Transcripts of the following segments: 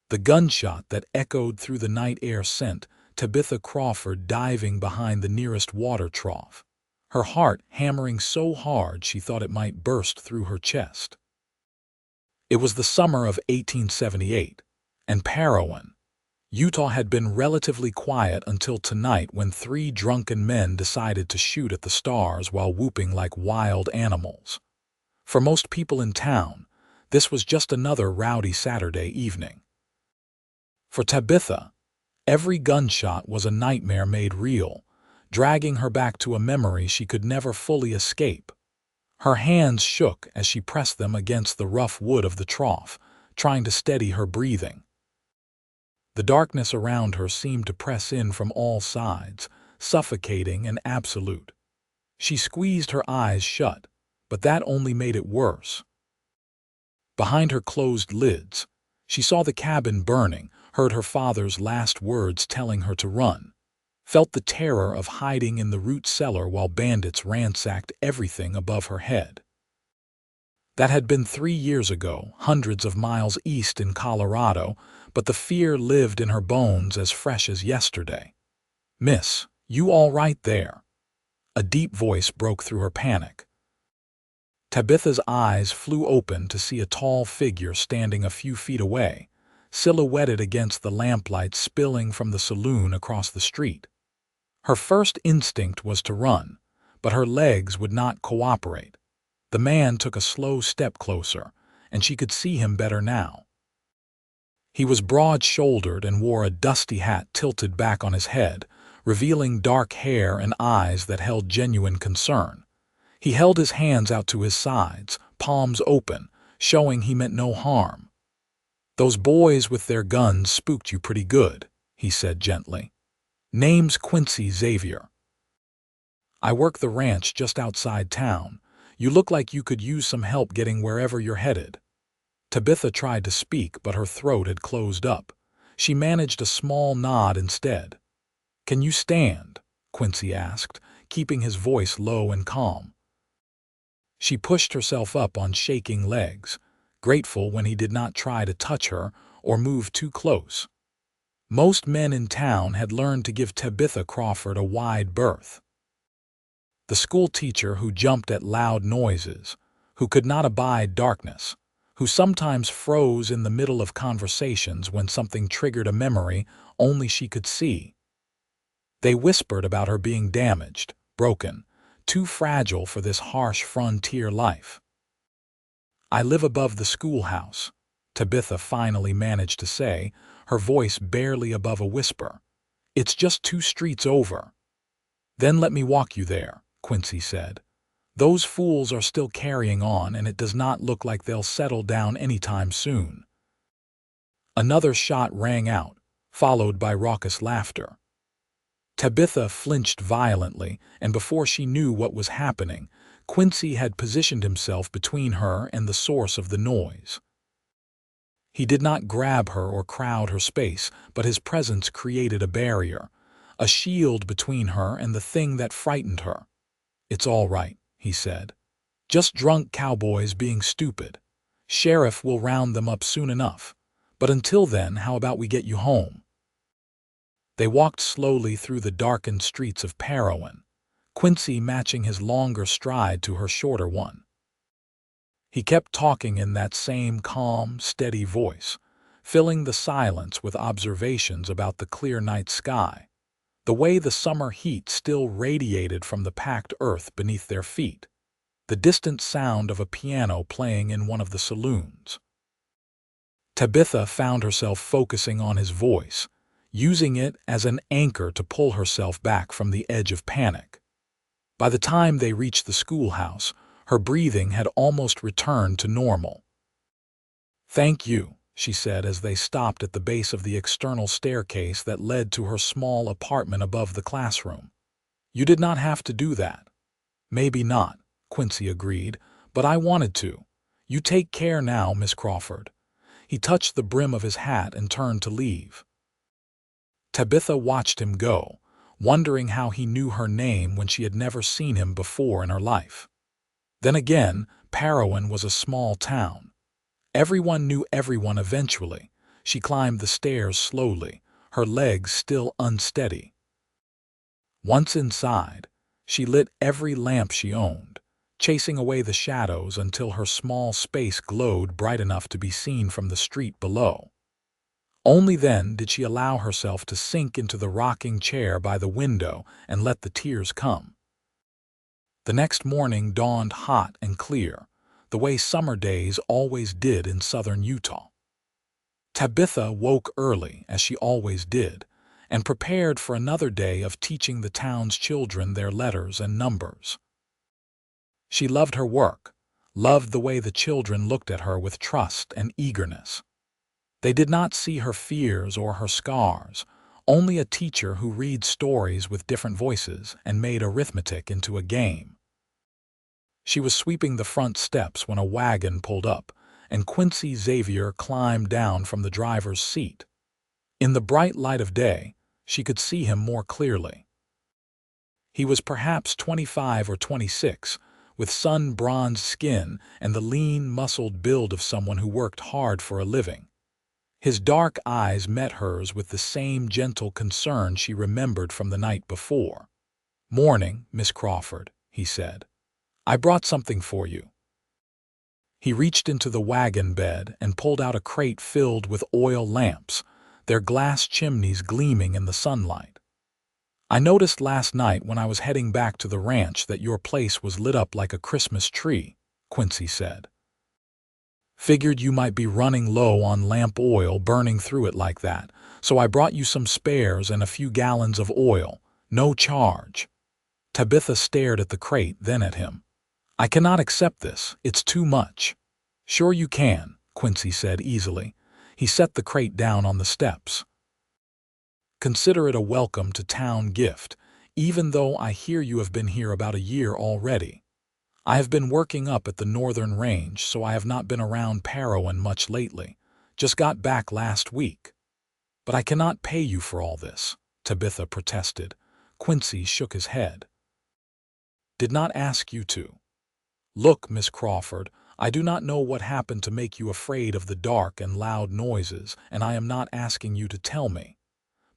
The gunshot that echoed through the night air sent Tabitha Crawford diving behind the nearest water trough, her heart hammering so hard she thought it might burst through her chest. It was the summer of 1878, and Parowan, Utah had been relatively quiet until tonight when three drunken men decided to shoot at the stars while whooping like wild animals. For most people in town, this was just another rowdy Saturday evening. For Tabitha, every gunshot was a nightmare made real, dragging her back to a memory she could never fully escape. Her hands shook as she pressed them against the rough wood of the trough, trying to steady her breathing. The darkness around her seemed to press in from all sides, suffocating and absolute. She squeezed her eyes shut, but that only made it worse. Behind her closed lids, she saw the cabin burning, heard her father's last words telling her to run, felt the terror of hiding in the root cellar while bandits ransacked everything above her head. That had been 3 years ago, hundreds of miles east in Colorado, but the fear lived in her bones as fresh as yesterday. "Miss, you all right there?" A deep voice broke through her panic. Tabitha's eyes flew open to see a tall figure standing a few feet away, silhouetted against the lamplight spilling from the saloon across the street. Her first instinct was to run, but her legs would not cooperate. The man took a slow step closer, and she could see him better now. He was broad-shouldered and wore a dusty hat tilted back on his head, revealing dark hair and eyes that held genuine concern. He held his hands out to his sides, palms open, showing he meant no harm. "Those boys with their guns spooked you pretty good," he said gently. "Name's Quincy Xavier. I work the ranch just outside town. You look like you could use some help getting wherever you're headed." Tabitha tried to speak, but her throat had closed up. She managed a small nod instead. "Can you stand?" Quincy asked, keeping his voice low and calm. She pushed herself up on shaking legs, grateful when he did not try to touch her or move too close. Most men in town had learned to give Tabitha Crawford a wide berth. The school teacher who jumped at loud noises, who could not abide darkness, who sometimes froze in the middle of conversations when something triggered a memory only she could see. They whispered about her being damaged, broken, too fragile for this harsh frontier life. "I live above the schoolhouse," Tabitha finally managed to say, her voice barely above a whisper. "It's just 2 streets over." "Then let me walk you there," Quincy said. "Those fools are still carrying on, and it does not look like they'll settle down anytime soon." Another shot rang out, followed by raucous laughter. Tabitha flinched violently, and before she knew what was happening, Quincy had positioned himself between her and the source of the noise. He did not grab her or crowd her space, but his presence created a barrier, a shield between her and the thing that frightened her. "It's all right," he said. "Just drunk cowboys being stupid. Sheriff will round them up soon enough. But until then, how about we get you home?" They walked slowly through the darkened streets of Parowan, Quincy matching his longer stride to her shorter one. He kept talking in that same calm, steady voice, filling the silence with observations about the clear night sky, the way the summer heat still radiated from the packed earth beneath their feet, the distant sound of a piano playing in one of the saloons. Tabitha found herself focusing on his voice, using it as an anchor to pull herself back from the edge of panic. By the time they reached the schoolhouse, her breathing had almost returned to normal. "Thank you," she said as they stopped at the base of the external staircase that led to her small apartment above the classroom. "You did not have to do that." "Maybe not," Quincy agreed, "but I wanted to. You take care now, Miss Crawford." He touched the brim of his hat and turned to leave. Tabitha watched him go, wondering how he knew her name when she had never seen him before in her life. Then again, Parowan was a small town. Everyone knew everyone eventually, She climbed the stairs slowly, her legs still unsteady. Once inside, she lit every lamp she owned, chasing away the shadows until her small space glowed bright enough to be seen from the street below. Only then did she allow herself to sink into the rocking chair by the window and let the tears come. The next morning dawned hot and clear, the way summer days always did in southern Utah. Tabitha woke early, as she always did, and prepared for another day of teaching the town's children their letters and numbers. She loved her work, loved the way the children looked at her with trust and eagerness. They did not see her fears or her scars, only a teacher who reads stories with different voices and made arithmetic into a game. She was sweeping the front steps when a wagon pulled up, and Quincy Xavier climbed down from the driver's seat. In the bright light of day, she could see him more clearly. He was perhaps 25 or 26, with sun-bronzed skin and the lean, muscled build of someone who worked hard for a living. His dark eyes met hers with the same gentle concern she remembered from the night before. "Morning, Miss Crawford," he said. "I brought something for you." He reached into the wagon bed and pulled out a crate filled with oil lamps, their glass chimneys gleaming in the sunlight. "I noticed last night when I was heading back to the ranch that your place was lit up like a Christmas tree," Quincy said. "Figured you might be running low on lamp oil burning through it like that, so I brought you some spares and a few gallons of oil, no charge." Tabitha stared at the crate, then at him. "I cannot accept this. It's too much." "Sure you can," Quincy said easily. He set the crate down on the steps. "Consider it a welcome to town gift, even though I hear you have been here about a year already. I have been working up at the northern range, so I have not been around Parowan much lately. Just got back last week." "But I cannot pay you for all this," Tabitha protested. Quincy shook his head. "Did not ask you to. Look, Miss Crawford, I do not know what happened to make you afraid of the dark and loud noises, and I am not asking you to tell me.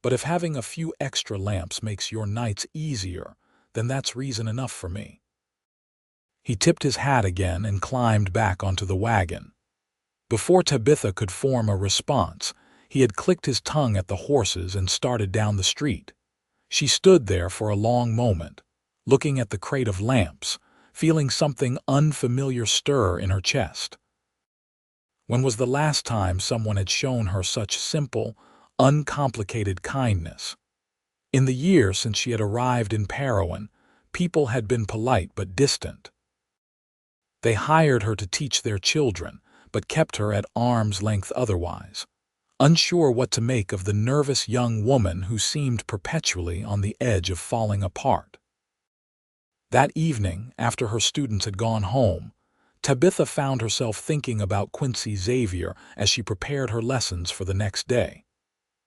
But if having a few extra lamps makes your nights easier, then that's reason enough for me." He tipped his hat again and climbed back onto the wagon. Before Tabitha could form a response, he had clicked his tongue at the horses and started down the street. She stood there for a long moment, looking at the crate of lamps, feeling something unfamiliar stir in her chest. When was the last time someone had shown her such simple, uncomplicated kindness? In the year since she had arrived in Parowan, people had been polite but distant. They hired her to teach their children, but kept her at arm's length otherwise, unsure what to make of the nervous young woman who seemed perpetually on the edge of falling apart. That evening, after her students had gone home, Tabitha found herself thinking about Quincy Xavier as she prepared her lessons for the next day.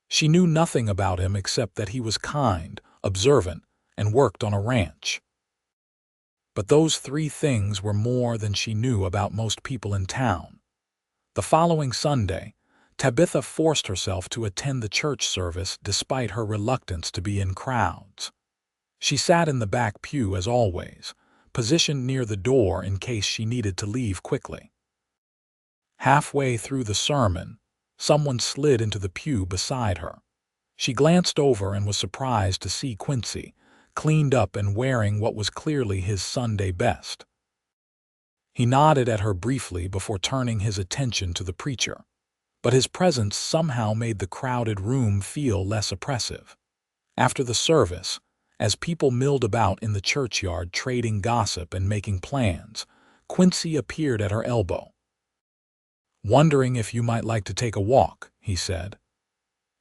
She knew nothing about him except that he was kind, observant, and worked on a ranch. But those three things were more than she knew about most people in town. The following Sunday, Tabitha forced herself to attend the church service despite her reluctance to be in crowds. She sat in the back pew as always, positioned near the door in case she needed to leave quickly. Halfway through the sermon, someone slid into the pew beside her. She glanced over and was surprised to see Quincy, cleaned up and wearing what was clearly his Sunday best. He nodded at her briefly before turning his attention to the preacher, but his presence somehow made the crowded room feel less oppressive. After the service, as people milled about in the churchyard trading gossip and making plans, Quincy appeared at her elbow. "Wondering if you might like to take a walk," he said.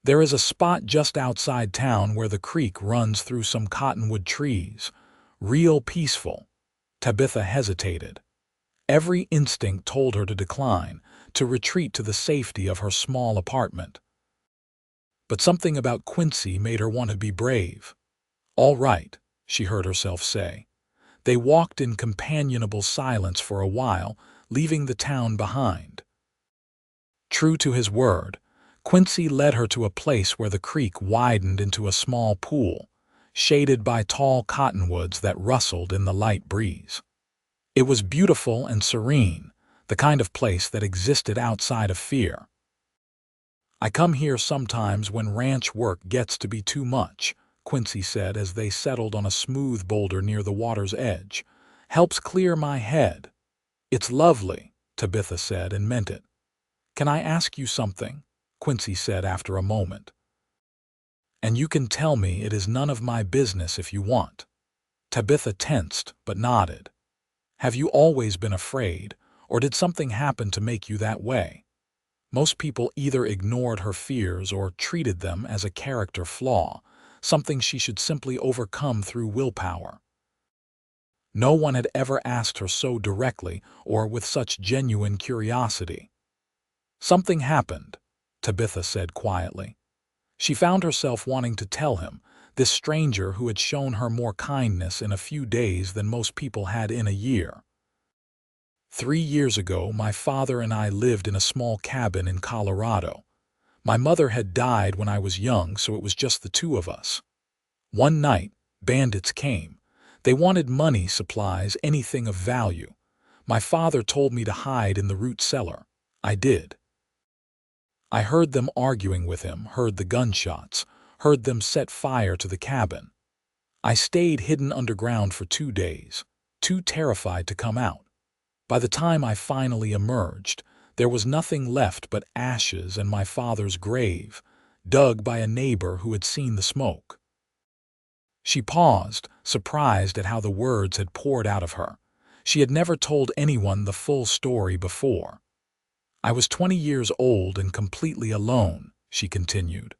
"There is a spot just outside town where the creek runs through some cottonwood trees. Real peaceful." Tabitha hesitated. Every instinct told her to decline, to retreat to the safety of her small apartment. But something about Quincy made her want to be brave. "All right," she heard herself say. They walked in companionable silence for a while, leaving the town behind. True to his word, Quincy led her to a place where the creek widened into a small pool, shaded by tall cottonwoods that rustled in the light breeze. It was beautiful and serene, the kind of place that existed outside of fear. "I come here sometimes when ranch work gets to be too much," Quincy said as they settled on a smooth boulder near the water's edge. "Helps clear my head." "It's lovely," Tabitha said, and meant it. "Can I ask you something?" Quincy said after a moment. "And you can tell me it is none of my business if you want." Tabitha tensed but nodded. "Have you always been afraid, or did something happen to make you that way?" Most people either ignored her fears or treated them as a character flaw, something she should simply overcome through willpower. No one had ever asked her so directly or with such genuine curiosity. "Something happened," Tabitha said quietly. She found herself wanting to tell him, this stranger who had shown her more kindness in a few days than most people had in a year. 3 years ago, my father and I lived in a small cabin in Colorado. My mother had died when I was young, so it was just the two of us. One night, bandits came. They wanted money, supplies, anything of value. My father told me to hide in the root cellar. I did. I heard them arguing with him, heard the gunshots, heard them set fire to the cabin. I stayed hidden underground for 2 days, too terrified to come out. By the time I finally emerged, there was nothing left but ashes and my father's grave, dug by a neighbor who had seen the smoke." She paused, surprised at how the words had poured out of her. She had never told anyone the full story before. "I was 20 years old and completely alone," she continued.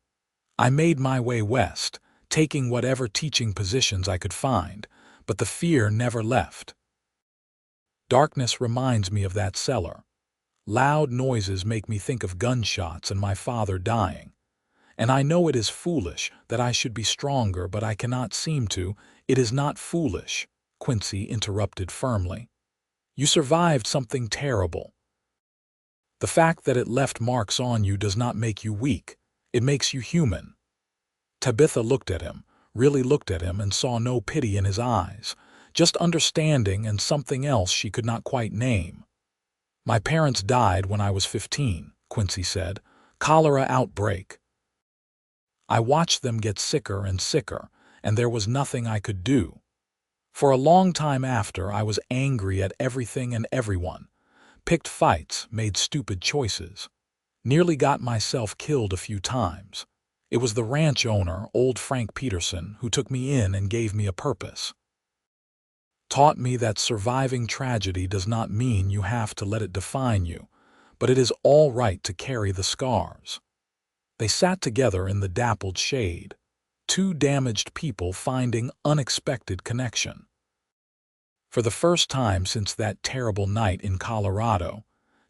"I made my way west, taking whatever teaching positions I could find, but the fear never left. Darkness reminds me of that cellar. Loud noises make me think of gunshots and my father dying. And I know it is foolish, that I should be stronger, but I cannot seem to." "It is not foolish," Quincy interrupted firmly. "You survived something terrible. The fact that it left marks on you does not make you weak. It makes you human." Tabitha looked at him, really looked at him, and saw no pity in his eyes, just understanding and something else she could not quite name. "My parents died when I was 15, Quincy said. "Cholera outbreak. I watched them get sicker and sicker, and there was nothing I could do. For a long time after, I was angry at everything and everyone. Picked fights, made stupid choices. Nearly got myself killed a few times. It was the ranch owner, old Frank Peterson, who took me in and gave me a purpose. Taught me that surviving tragedy does not mean you have to let it define you, but it is all right to carry the scars." They sat together in the dappled shade, two damaged people finding unexpected connection. For the first time since that terrible night in Colorado,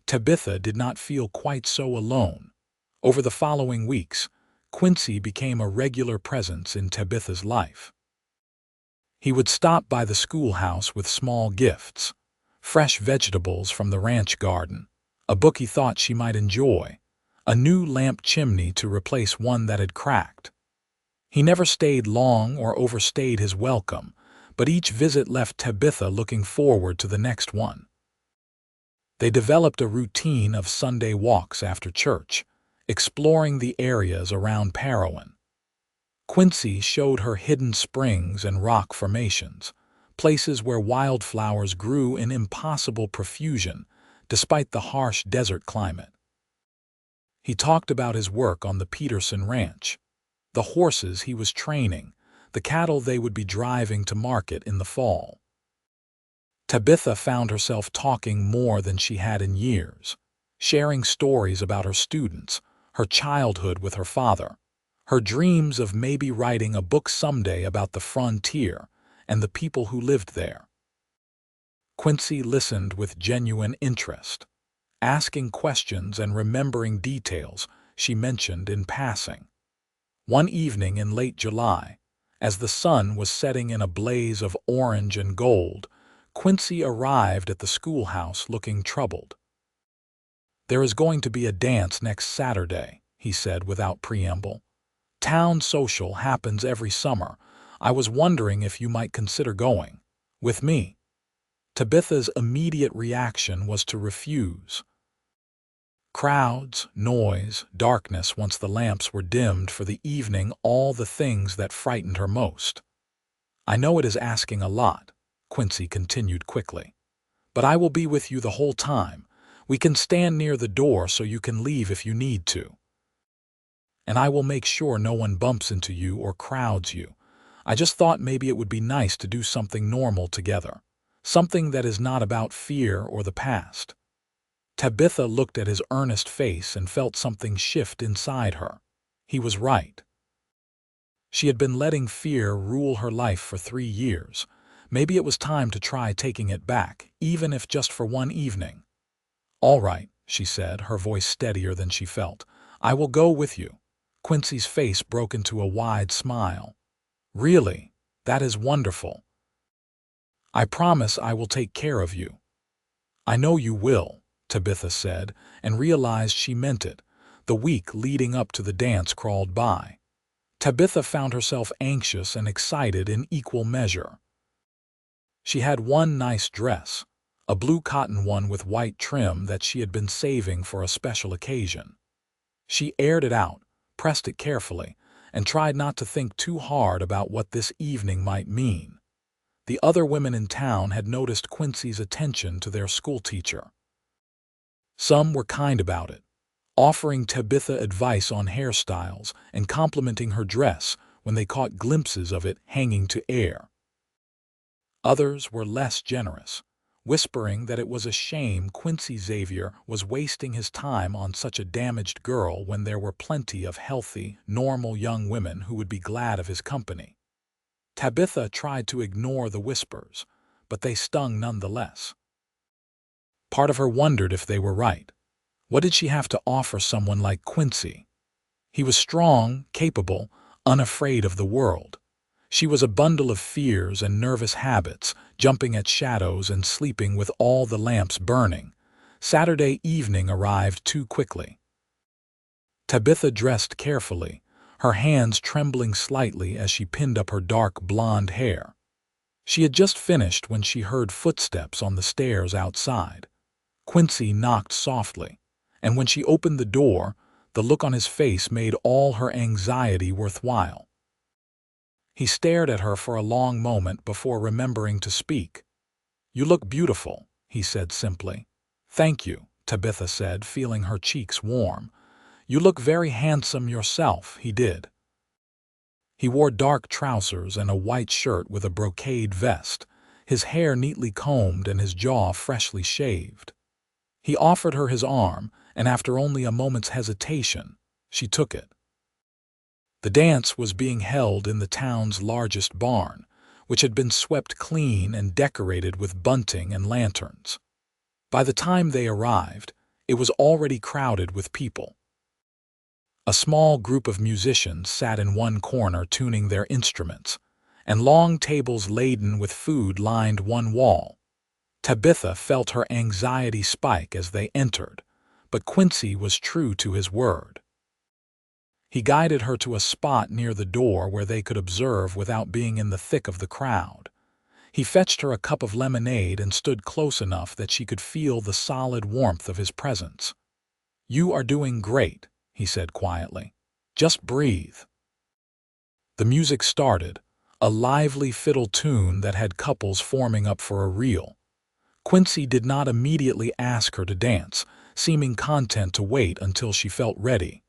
Tabitha did not feel quite so alone. Over the following weeks, Quincy became a regular presence in Tabitha's life. He would stop by the schoolhouse with small gifts, fresh vegetables from the ranch garden, a book he thought she might enjoy, a new lamp chimney to replace one that had cracked. He never stayed long or overstayed his welcome, but each visit left Tabitha looking forward to the next one. They developed a routine of Sunday walks after church, exploring the areas around Parowan. Quincy showed her hidden springs and rock formations, places where wildflowers grew in impossible profusion despite the harsh desert climate. He talked about his work on the Peterson ranch, the horses he was training, the cattle they would be driving to market in the fall. Tabitha found herself talking more than she had in years, sharing stories about her students, her childhood with her father, her dreams of maybe writing a book someday about the frontier and the people who lived there. Quincy listened with genuine interest, asking questions and remembering details she mentioned in passing. One evening in late July, as the sun was setting in a blaze of orange and gold, Quincy arrived at the schoolhouse looking troubled. "There is going to be a dance next Saturday," he said without preamble. "Town social happens every summer. I was wondering if you might consider going. With me." Tabitha's immediate reaction was to refuse. Crowds, noise, darkness once the lamps were dimmed for the evening, all the things that frightened her most. "I know it is asking a lot," Quincy continued quickly, "but I will be with you the whole time. We can stand near the door so you can leave if you need to. And I will make sure no one bumps into you or crowds you. I just thought maybe it would be nice to do something normal together, something that is not about fear or the past." Tabitha looked at his earnest face and felt something shift inside her. He was right. She had been letting fear rule her life for 3 years. Maybe it was time to try taking it back, even if just for one evening. "All right," she said, her voice steadier than she felt. "I will go with you." Quincy's face broke into a wide smile. "Really? That is wonderful. I promise I will take care of you." "I know you will," Tabitha said, and realized she meant it. The week leading up to the dance crawled by. Tabitha found herself anxious and excited in equal measure. She had one nice dress, a blue cotton one with white trim that she had been saving for a special occasion. She aired it out, pressed it carefully, and tried not to think too hard about what this evening might mean. The other women in town had noticed Quincy's attention to their schoolteacher. Some were kind about it, offering Tabitha advice on hairstyles and complimenting her dress when they caught glimpses of it hanging to air. Others were less generous, whispering that it was a shame Quincy Xavier was wasting his time on such a damaged girl when there were plenty of healthy, normal young women who would be glad of his company. Tabitha tried to ignore the whispers, but they stung nonetheless. Part of her wondered if they were right. What did she have to offer someone like Quincy? He was strong, capable, unafraid of the world. She was a bundle of fears and nervous habits, jumping at shadows and sleeping with all the lamps burning. Saturday evening arrived too quickly. Tabitha dressed carefully, her hands trembling slightly as she pinned up her dark blonde hair. She had just finished when she heard footsteps on the stairs outside. Quincy knocked softly, and when she opened the door, the look on his face made all her anxiety worthwhile. He stared at her for a long moment before remembering to speak. "You look beautiful," he said simply. "Thank you," Tabitha said, feeling her cheeks warm. "You look very handsome yourself," he did. He wore dark trousers and a white shirt with a brocade vest, his hair neatly combed and his jaw freshly shaved. He offered her his arm, and after only a moment's hesitation, she took it. The dance was being held in the town's largest barn, which had been swept clean and decorated with bunting and lanterns. By the time they arrived, it was already crowded with people. A small group of musicians sat in one corner tuning their instruments, and long tables laden with food lined one wall. Tabitha felt her anxiety spike as they entered, but Quincy was true to his word. He guided her to a spot near the door where they could observe without being in the thick of the crowd. He fetched her a cup of lemonade and stood close enough that she could feel the solid warmth of his presence. "You are doing great," he said quietly. "Just breathe." The music started, a lively fiddle tune that had couples forming up for a reel. Quincy did not immediately ask her to dance, seeming content to wait until she felt ready.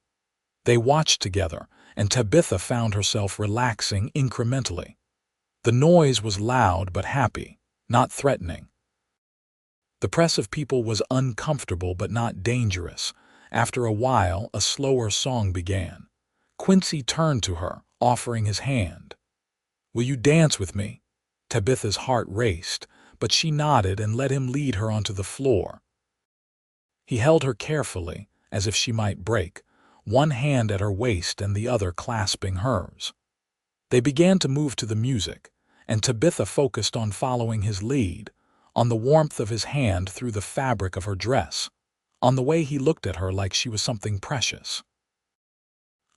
They watched together, and Tabitha found herself relaxing incrementally. The noise was loud but happy, not threatening. The press of people was uncomfortable but not dangerous. After a while, a slower song began. Quincy turned to her, offering his hand. "Will you dance with me?" Tabitha's heart raced, but she nodded and let him lead her onto the floor. He held her carefully, as if she might break, one hand at her waist and the other clasping hers. They began to move to the music, and Tabitha focused on following his lead, on the warmth of his hand through the fabric of her dress, on the way he looked at her like she was something precious.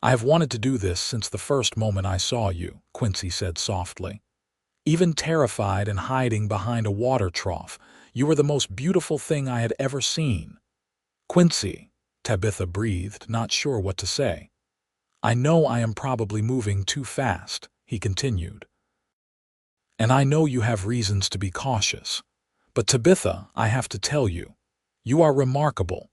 I have wanted to do this since the first moment I saw you, Quincy said softly. Even terrified and hiding behind a water trough, you were the most beautiful thing I had ever seen. Quincy, Tabitha breathed, not sure what to say. I know I am probably moving too fast, he continued. And I know you have reasons to be cautious. But Tabitha, I have to tell you, you are remarkable.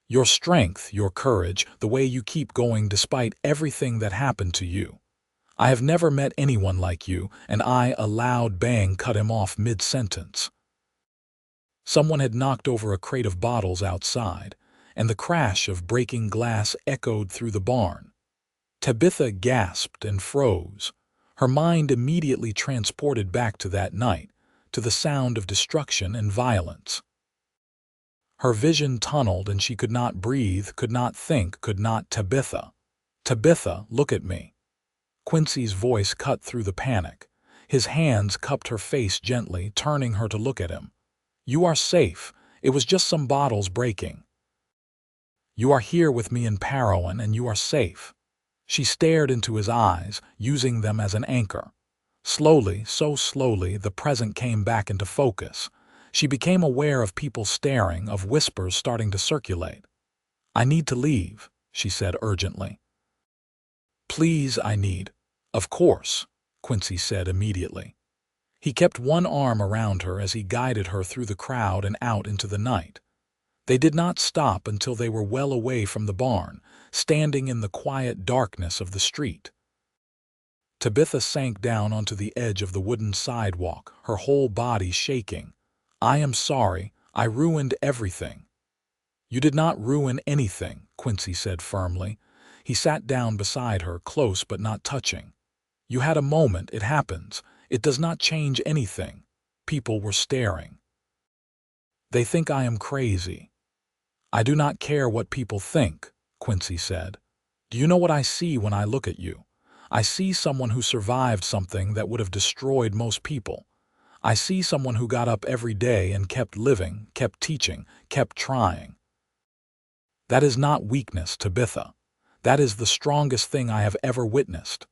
Your strength, your courage, the way you keep going despite everything that happened to you. I have never met anyone like you, and a loud bang cut him off mid-sentence. Someone had knocked over a crate of bottles outside, and the crash of breaking glass echoed through the barn. Tabitha gasped and froze, her mind immediately transported back to that night, to the sound of destruction and violence. Her vision tunneled and she could not breathe, could not think, could not. Tabitha, Tabitha, look at me. Quincy's voice cut through the panic. His hands cupped her face gently, turning her to look at him. You are safe. It was just some bottles breaking. You are here with me in Parowan and you are safe. She stared into his eyes, using them as an anchor. Slowly, so slowly, the present came back into focus. She became aware of people staring, of whispers starting to circulate. I need to leave, she said urgently. Please, I need. Of course, Quincy said immediately. He kept one arm around her as he guided her through the crowd and out into the night. They did not stop until they were well away from the barn, standing in the quiet darkness of the street. Tabitha sank down onto the edge of the wooden sidewalk, her whole body shaking. I am sorry, I ruined everything. You did not ruin anything, Quincy said firmly. He sat down beside her, close but not touching. You had a moment, it happens. It does not change anything. People were staring. They think I am crazy. I do not care what people think, Quincy said. Do you know what I see when I look at you? I see someone who survived something that would have destroyed most people. I see someone who got up every day and kept living, kept teaching, kept trying. That is not weakness, Tabitha. That is the strongest thing I have ever witnessed.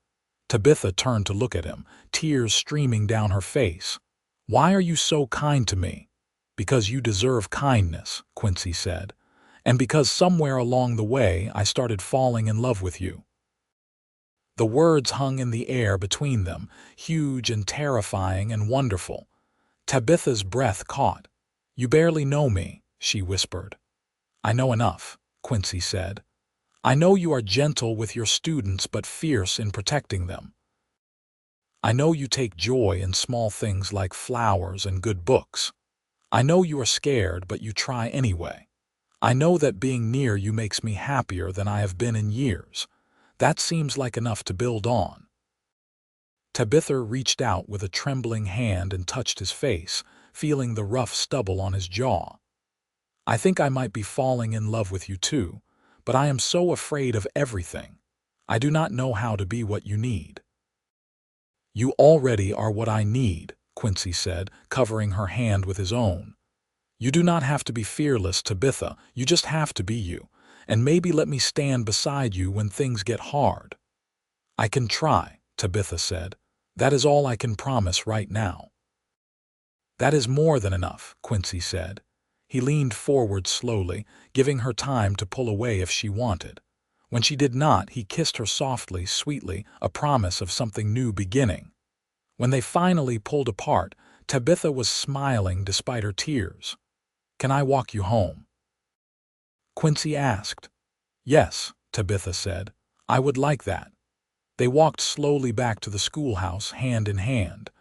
Tabitha turned to look at him, tears streaming down her face. Why are you so kind to me? Because you deserve kindness, Quincy said. And because somewhere along the way I started falling in love with you. The words hung in the air between them, huge and terrifying and wonderful. Tabitha's breath caught. You barely know me, she whispered. I know enough, Quincy said. I know you are gentle with your students but fierce in protecting them. I know you take joy in small things like flowers and good books. I know you are scared but you try anyway. I know that being near you makes me happier than I have been in years. That seems like enough to build on. Tabitha reached out with a trembling hand and touched his face, feeling the rough stubble on his jaw. I think I might be falling in love with you too, but I am so afraid of everything. I do not know how to be what you need. You already are what I need, Quincy said, covering her hand with his own. You do not have to be fearless, Tabitha, you just have to be you, and maybe let me stand beside you when things get hard. I can try, Tabitha said. That is all I can promise right now. That is more than enough, Quincy said. He leaned forward slowly, giving her time to pull away if she wanted. When she did not, he kissed her softly, sweetly, a promise of something new beginning. When they finally pulled apart, Tabitha was smiling despite her tears. Can I walk you home? Quincy asked. Yes, Tabitha said. I would like that. They walked slowly back to the schoolhouse, hand in hand.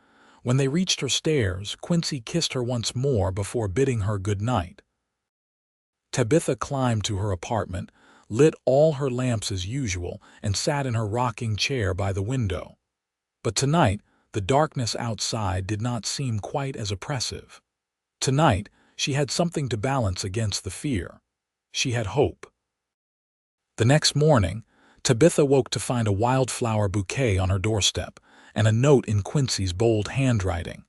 When they reached her stairs, Quincy kissed her once more before bidding her good night. Tabitha climbed to her apartment, lit all her lamps as usual, and sat in her rocking chair by the window. But tonight, the darkness outside did not seem quite as oppressive. Tonight, she had something to balance against the fear. She had hope. The next morning, Tabitha woke to find a wildflower bouquet on her doorstep and a note in Quincy's bold handwriting.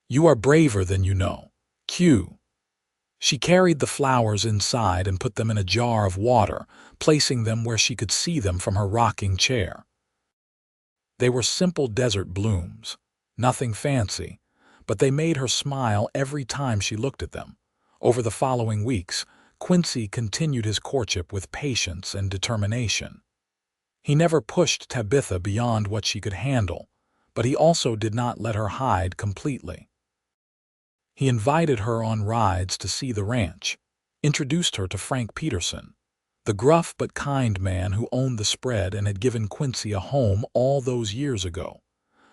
You are braver than you know. Q. She carried the flowers inside and put them in a jar of water, placing them where she could see them from her rocking chair. They were simple desert blooms, nothing fancy, but they made her smile every time she looked at them. Over the following weeks, Quincy continued his courtship with patience and determination. He never pushed Tabitha beyond what she could handle, but he also did not let her hide completely. He invited her on rides to see the ranch, introduced her to Frank Peterson, the gruff but kind man who owned the spread and had given Quincy a home all those years ago.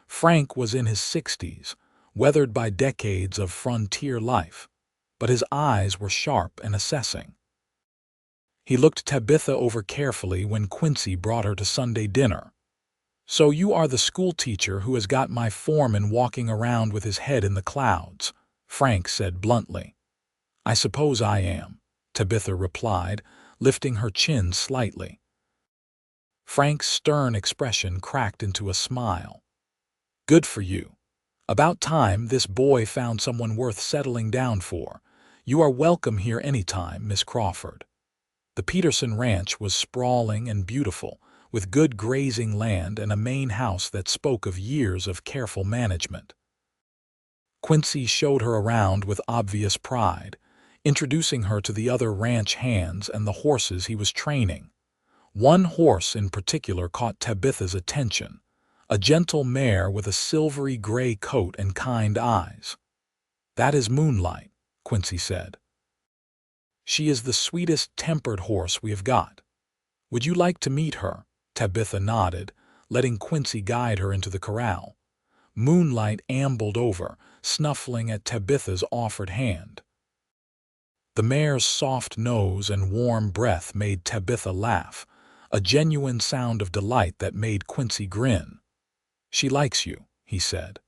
Frank was in his 60s, weathered by decades of frontier life, but his eyes were sharp and assessing. He looked Tabitha over carefully when Quincy brought her to Sunday dinner. "So you are the schoolteacher who has got my foreman walking around with his head in the clouds," Frank said bluntly. "I suppose I am," Tabitha replied, lifting her chin slightly. Frank's stern expression cracked into a smile. "Good for you. About time this boy found someone worth settling down for. You are welcome here anytime, Miss Crawford." The Peterson ranch was sprawling and beautiful, with good grazing land and a main house that spoke of years of careful management. Quincy showed her around with obvious pride, introducing her to the other ranch hands and the horses he was training. One horse in particular caught Tabitha's attention, a gentle mare with a silvery gray coat and kind eyes. "That is Moonlight," Quincy said. "She is the sweetest tempered horse we have got. Would you like to meet her?" Tabitha nodded, letting Quincy guide her into the corral. Moonlight ambled over, snuffling at Tabitha's offered hand. The mare's soft nose and warm breath made Tabitha laugh, a genuine sound of delight that made Quincy grin. "She likes you," he said.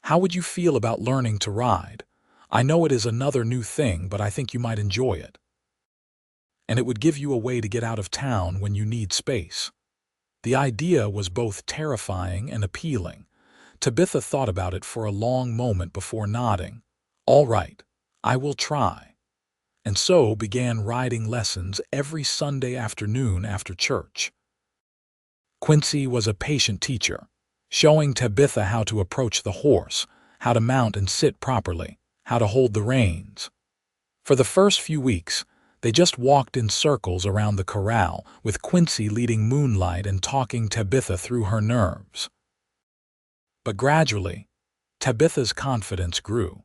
"How would you feel about learning to ride? I know it is another new thing, but I think you might enjoy it. And it would give you a way to get out of town when you need space." The idea was both terrifying and appealing. Tabitha thought about it for a long moment before nodding. "All right, I will try." And so began riding lessons every Sunday afternoon after church. Quincy was a patient teacher, showing Tabitha how to approach the horse, how to mount and sit properly, how to hold the reins. For the first few weeks, they just walked in circles around the corral, with Quincy leading Moonlight and talking Tabitha through her nerves. But gradually, Tabitha's confidence grew.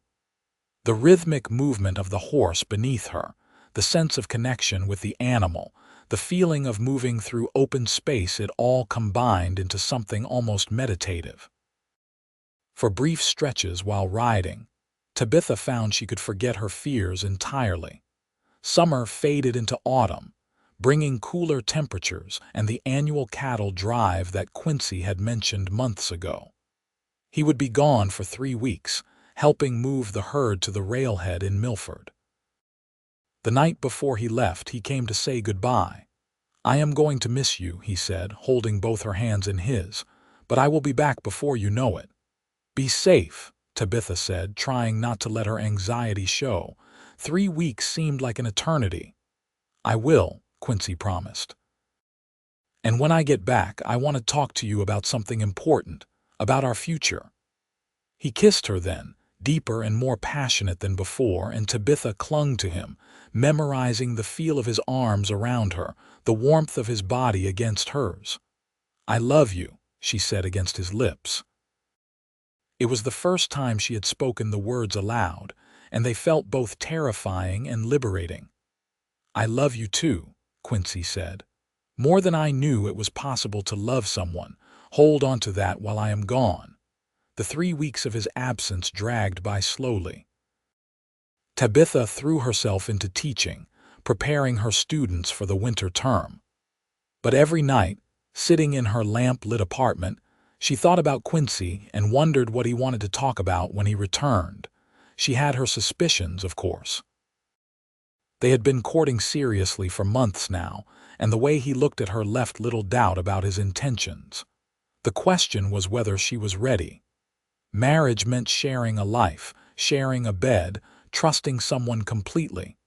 The rhythmic movement of the horse beneath her, the sense of connection with the animal, the feeling of moving through open space, it all combined into something almost meditative. For brief stretches while riding, Tabitha found she could forget her fears entirely. Summer faded into autumn, bringing cooler temperatures and the annual cattle drive that Quincy had mentioned months ago. He would be gone for 3 weeks, helping move the herd to the railhead in Milford. The night before he left, he came to say goodbye. "I am going to miss you," he said, holding both her hands in his, "but I will be back before you know it." "Be safe," Tabitha said, trying not to let her anxiety show. 3 weeks seemed like an eternity. "I will," Quincy promised. "And when I get back, I want to talk to you about something important, about our future." He kissed her then, deeper and more passionate than before, and Tabitha clung to him, memorizing the feel of his arms around her, the warmth of his body against hers. "I love you," she said against his lips. It was the first time she had spoken the words aloud, and they felt both terrifying and liberating. "I love you too," Quincy said. "More than I knew it was possible to love someone. Hold on to that while I am gone." The 3 weeks of his absence dragged by slowly. Tabitha threw herself into teaching, preparing her students for the winter term. But every night, sitting in her lamp-lit apartment, she thought about Quincy and wondered what he wanted to talk about when he returned. She had her suspicions, of course. They had been courting seriously for months now, and the way he looked at her left little doubt about his intentions. The question was whether she was ready. Marriage meant sharing a life, sharing a bed, trusting someone completely.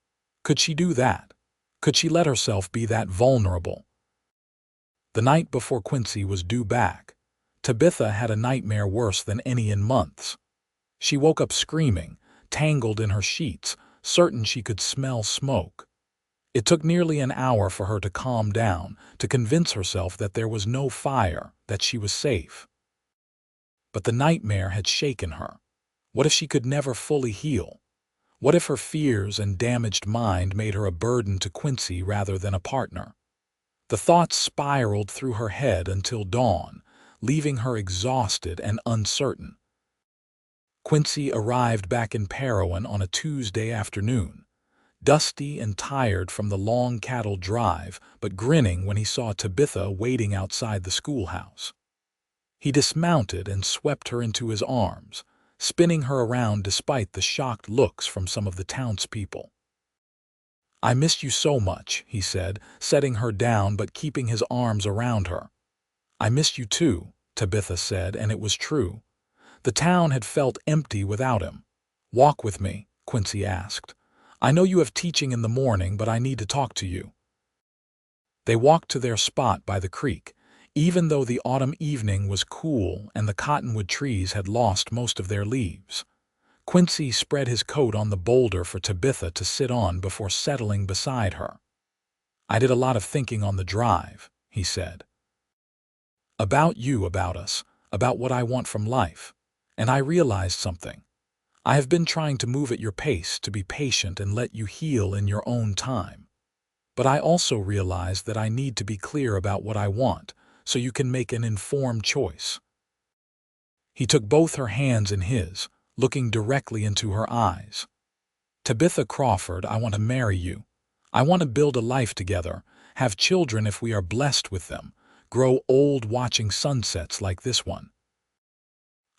Could she do that? Could she let herself be that vulnerable? The night before Quincy was due back, Tabitha had a nightmare worse than any in months. She woke up screaming, tangled in her sheets, certain she could smell smoke. It took nearly an hour for her to calm down, to convince herself that there was no fire, that she was safe. But the nightmare had shaken her. What if she could never fully heal? What if her fears and damaged mind made her a burden to Quincy rather than a partner? The thoughts spiraled through her head until dawn, leaving her exhausted and uncertain. Quincy arrived back in Parowan on a Tuesday afternoon, dusty and tired from the long cattle drive, but grinning when he saw Tabitha waiting outside the schoolhouse. He dismounted and swept her into his arms, spinning her around despite the shocked looks from some of the townspeople. "I missed you so much," he said, setting her down but keeping his arms around her. "I missed you too," Tabitha said, and it was true. The town had felt empty without him. "Walk with me," Quincy asked. "I know you have teaching in the morning, but I need to talk to you." They walked to their spot by the creek, even though the autumn evening was cool and the cottonwood trees had lost most of their leaves. Quincy spread his coat on the boulder for Tabitha to sit on before settling beside her. "I did a lot of thinking on the drive," he said. "About you, about us, about what I want from life. And I realized something. I have been trying to move at your pace, to be patient and let you heal in your own time. But I also realized that I need to be clear about what I want, so you can make an informed choice." He took both her hands in his, looking directly into her eyes. "Tabitha Crawford, I want to marry you. I want to build a life together, have children if we are blessed with them, grow old watching sunsets like this one.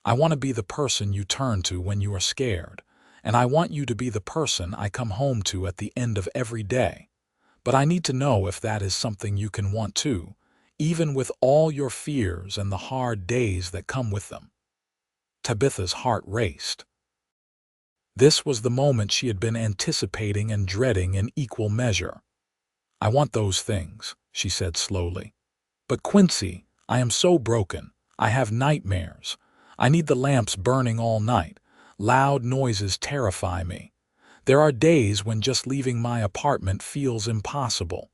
I want to be the person you turn to when you are scared, and I want you to be the person I come home to at the end of every day. But I need to know if that is something you can want too, even with all your fears and the hard days that come with them." Tabitha's heart raced. This was the moment she had been anticipating and dreading in equal measure. "I want those things," she said slowly. "But Quincy, I am so broken. I have nightmares. I need the lamps burning all night. Loud noises terrify me. There are days when just leaving my apartment feels impossible."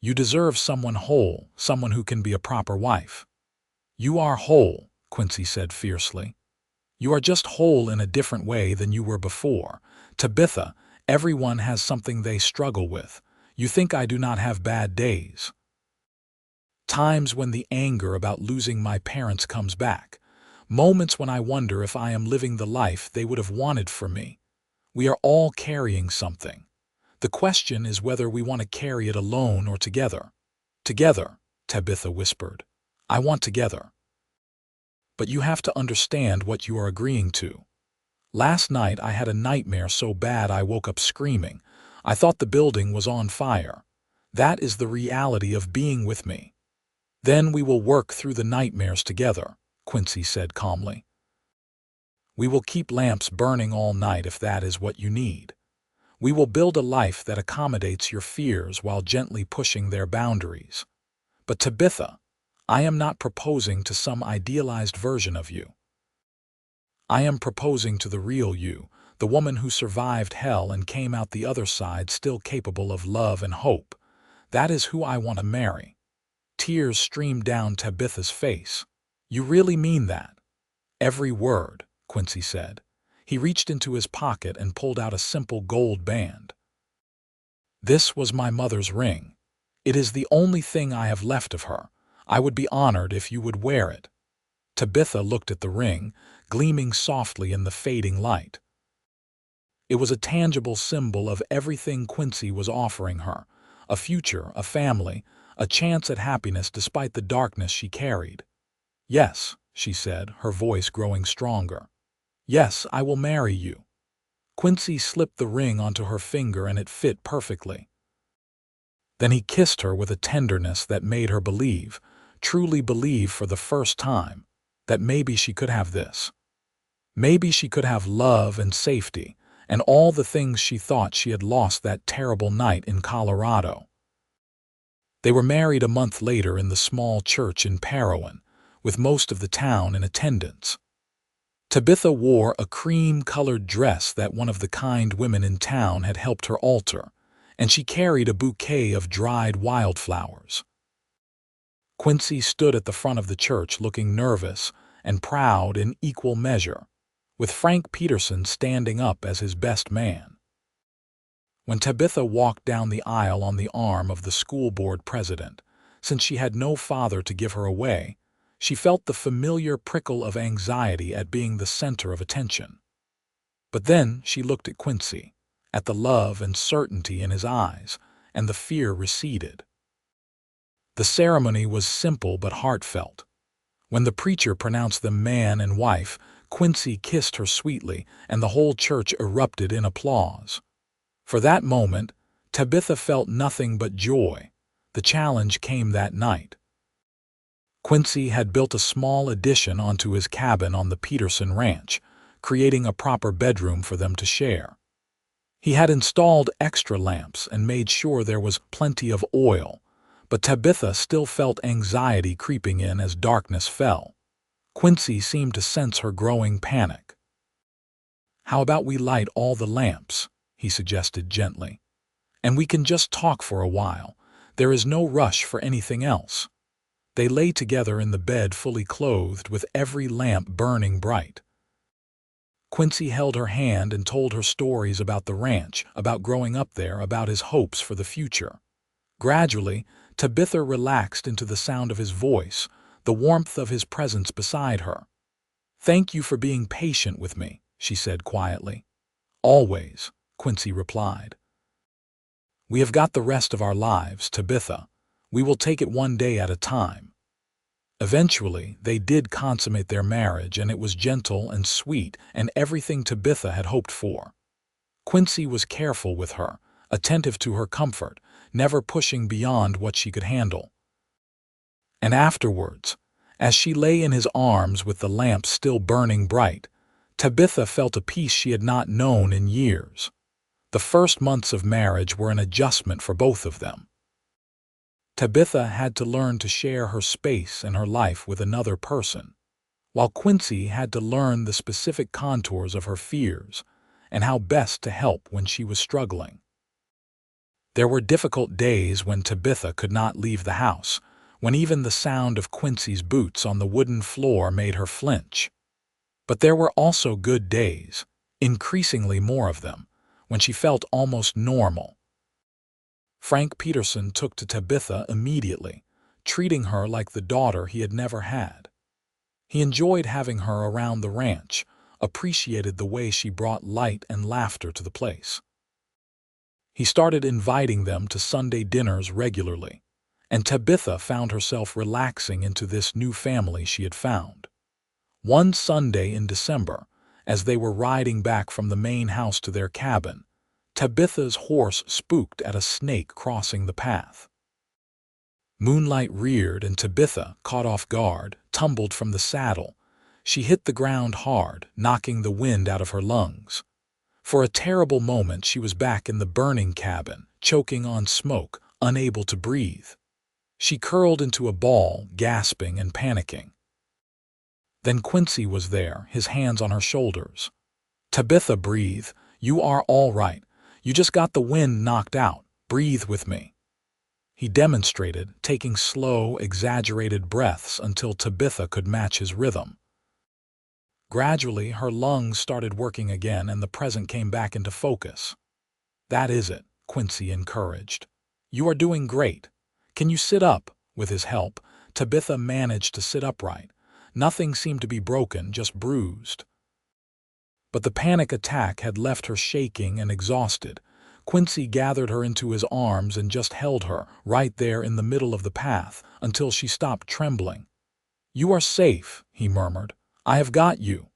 "You deserve someone whole, someone who can be a proper wife." "You are whole," Quincy said fiercely. "You are just whole in a different way than you were before. Tabitha, everyone has something they struggle with. You think I do not have bad days. Times when the anger about losing my parents comes back. Moments when I wonder if I am living the life they would have wanted for me. We are all carrying something. The question is whether we want to carry it alone or together." "Together," Tabitha whispered. "I want together. But you have to understand what you are agreeing to. Last night I had a nightmare so bad I woke up screaming. I thought the building was on fire. That is the reality of being with me. Then we will work through the nightmares together," Quincy said calmly. "We will keep lamps burning all night if that is what you need. We will build a life that accommodates your fears while gently pushing their boundaries. But Tabitha, I am not proposing to some idealized version of you. I am proposing to the real you, the woman who survived hell and came out the other side still capable of love and hope. That is who I want to marry." Tears streamed down Tabitha's face. "You really mean that?" "Every word," Quincy said. He reached into his pocket and pulled out a simple gold band. "This was my mother's ring. It is the only thing I have left of her. I would be honored if you would wear it." Tabitha looked at the ring, gleaming softly in the fading light. It was a tangible symbol of everything Quincy was offering her: a future, a family, a chance at happiness despite the darkness she carried. "Yes," she said, her voice growing stronger. "Yes, I will marry you." Quincy slipped the ring onto her finger and it fit perfectly. Then he kissed her with a tenderness that made her believe, truly believe for the first time, that maybe she could have this. Maybe she could have love and safety, and all the things she thought she had lost that terrible night in Colorado. They were married a month later in the small church in Parowan, with most of the town in attendance. Tabitha wore a cream-colored dress that one of the kind women in town had helped her alter, and she carried a bouquet of dried wildflowers. Quincy stood at the front of the church looking nervous and proud in equal measure, with Frank Peterson standing up as his best man. When Tabitha walked down the aisle on the arm of the school board president, since she had no father to give her away, she felt the familiar prickle of anxiety at being the center of attention. But then she looked at Quincy, at the love and certainty in his eyes, and the fear receded. The ceremony was simple but heartfelt. When the preacher pronounced them man and wife, Quincy kissed her sweetly, and the whole church erupted in applause. For that moment, Tabitha felt nothing but joy. The challenge came that night. Quincy had built a small addition onto his cabin on the Peterson ranch, creating a proper bedroom for them to share. He had installed extra lamps and made sure there was plenty of oil, but Tabitha still felt anxiety creeping in as darkness fell. Quincy seemed to sense her growing panic. "How about we light all the lamps?" he suggested gently. "And we can just talk for a while. There is no rush for anything else." They lay together in the bed fully clothed, with every lamp burning bright. Quincy held her hand and told her stories about the ranch, about growing up there, about his hopes for the future. Gradually, Tabitha relaxed into the sound of his voice, the warmth of his presence beside her. "Thank you for being patient with me," she said quietly. "Always," Quincy replied. "We have got the rest of our lives, Tabitha. We will take it one day at a time." Eventually, they did consummate their marriage, and it was gentle and sweet and everything Tabitha had hoped for. Quincy was careful with her, attentive to her comfort, never pushing beyond what she could handle. And afterwards, as she lay in his arms with the lamps still burning bright, Tabitha felt a peace she had not known in years. The first months of marriage were an adjustment for both of them. Tabitha had to learn to share her space and her life with another person, while Quincy had to learn the specific contours of her fears and how best to help when she was struggling. There were difficult days when Tabitha could not leave the house, when even the sound of Quincy's boots on the wooden floor made her flinch. But there were also good days, increasingly more of them, when she felt almost normal. Frank Peterson took to Tabitha immediately, treating her like the daughter he had never had. He enjoyed having her around the ranch, appreciated the way she brought light and laughter to the place. He started inviting them to Sunday dinners regularly, and Tabitha found herself relaxing into this new family she had found. One Sunday in December, as they were riding back from the main house to their cabin, Tabitha's horse spooked at a snake crossing the path. Moonlight reared, and Tabitha, caught off guard, tumbled from the saddle. She hit the ground hard, knocking the wind out of her lungs. For a terrible moment she was back in the burning cabin, choking on smoke, unable to breathe. She curled into a ball, gasping and panicking. Then Quincy was there, his hands on her shoulders. "Tabitha, breathe. You are all right. You just got the wind knocked out. Breathe with me." He demonstrated, taking slow, exaggerated breaths until Tabitha could match his rhythm. Gradually, her lungs started working again and the present came back into focus. "That is it," Quincy encouraged. "You are doing great. Can you sit up?" With his help, Tabitha managed to sit upright. Nothing seemed to be broken, just bruised. But the panic attack had left her shaking and exhausted. Quincy gathered her into his arms and just held her, right there in the middle of the path, until she stopped trembling. "You are safe," he murmured. "I have got you."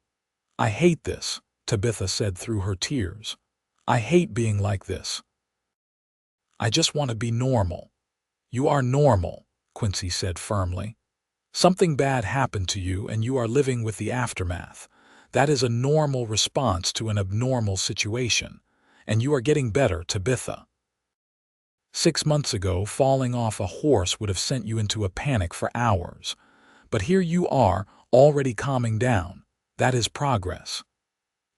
"I hate this," Tabitha said through her tears. "I hate being like this. I just want to be normal." "You are normal," Quincy said firmly. "Something bad happened to you and you are living with the aftermath. That is a normal response to an abnormal situation, and you are getting better, Tabitha. 6 months ago, falling off a horse would have sent you into a panic for hours. But here you are, already calming down. That is progress.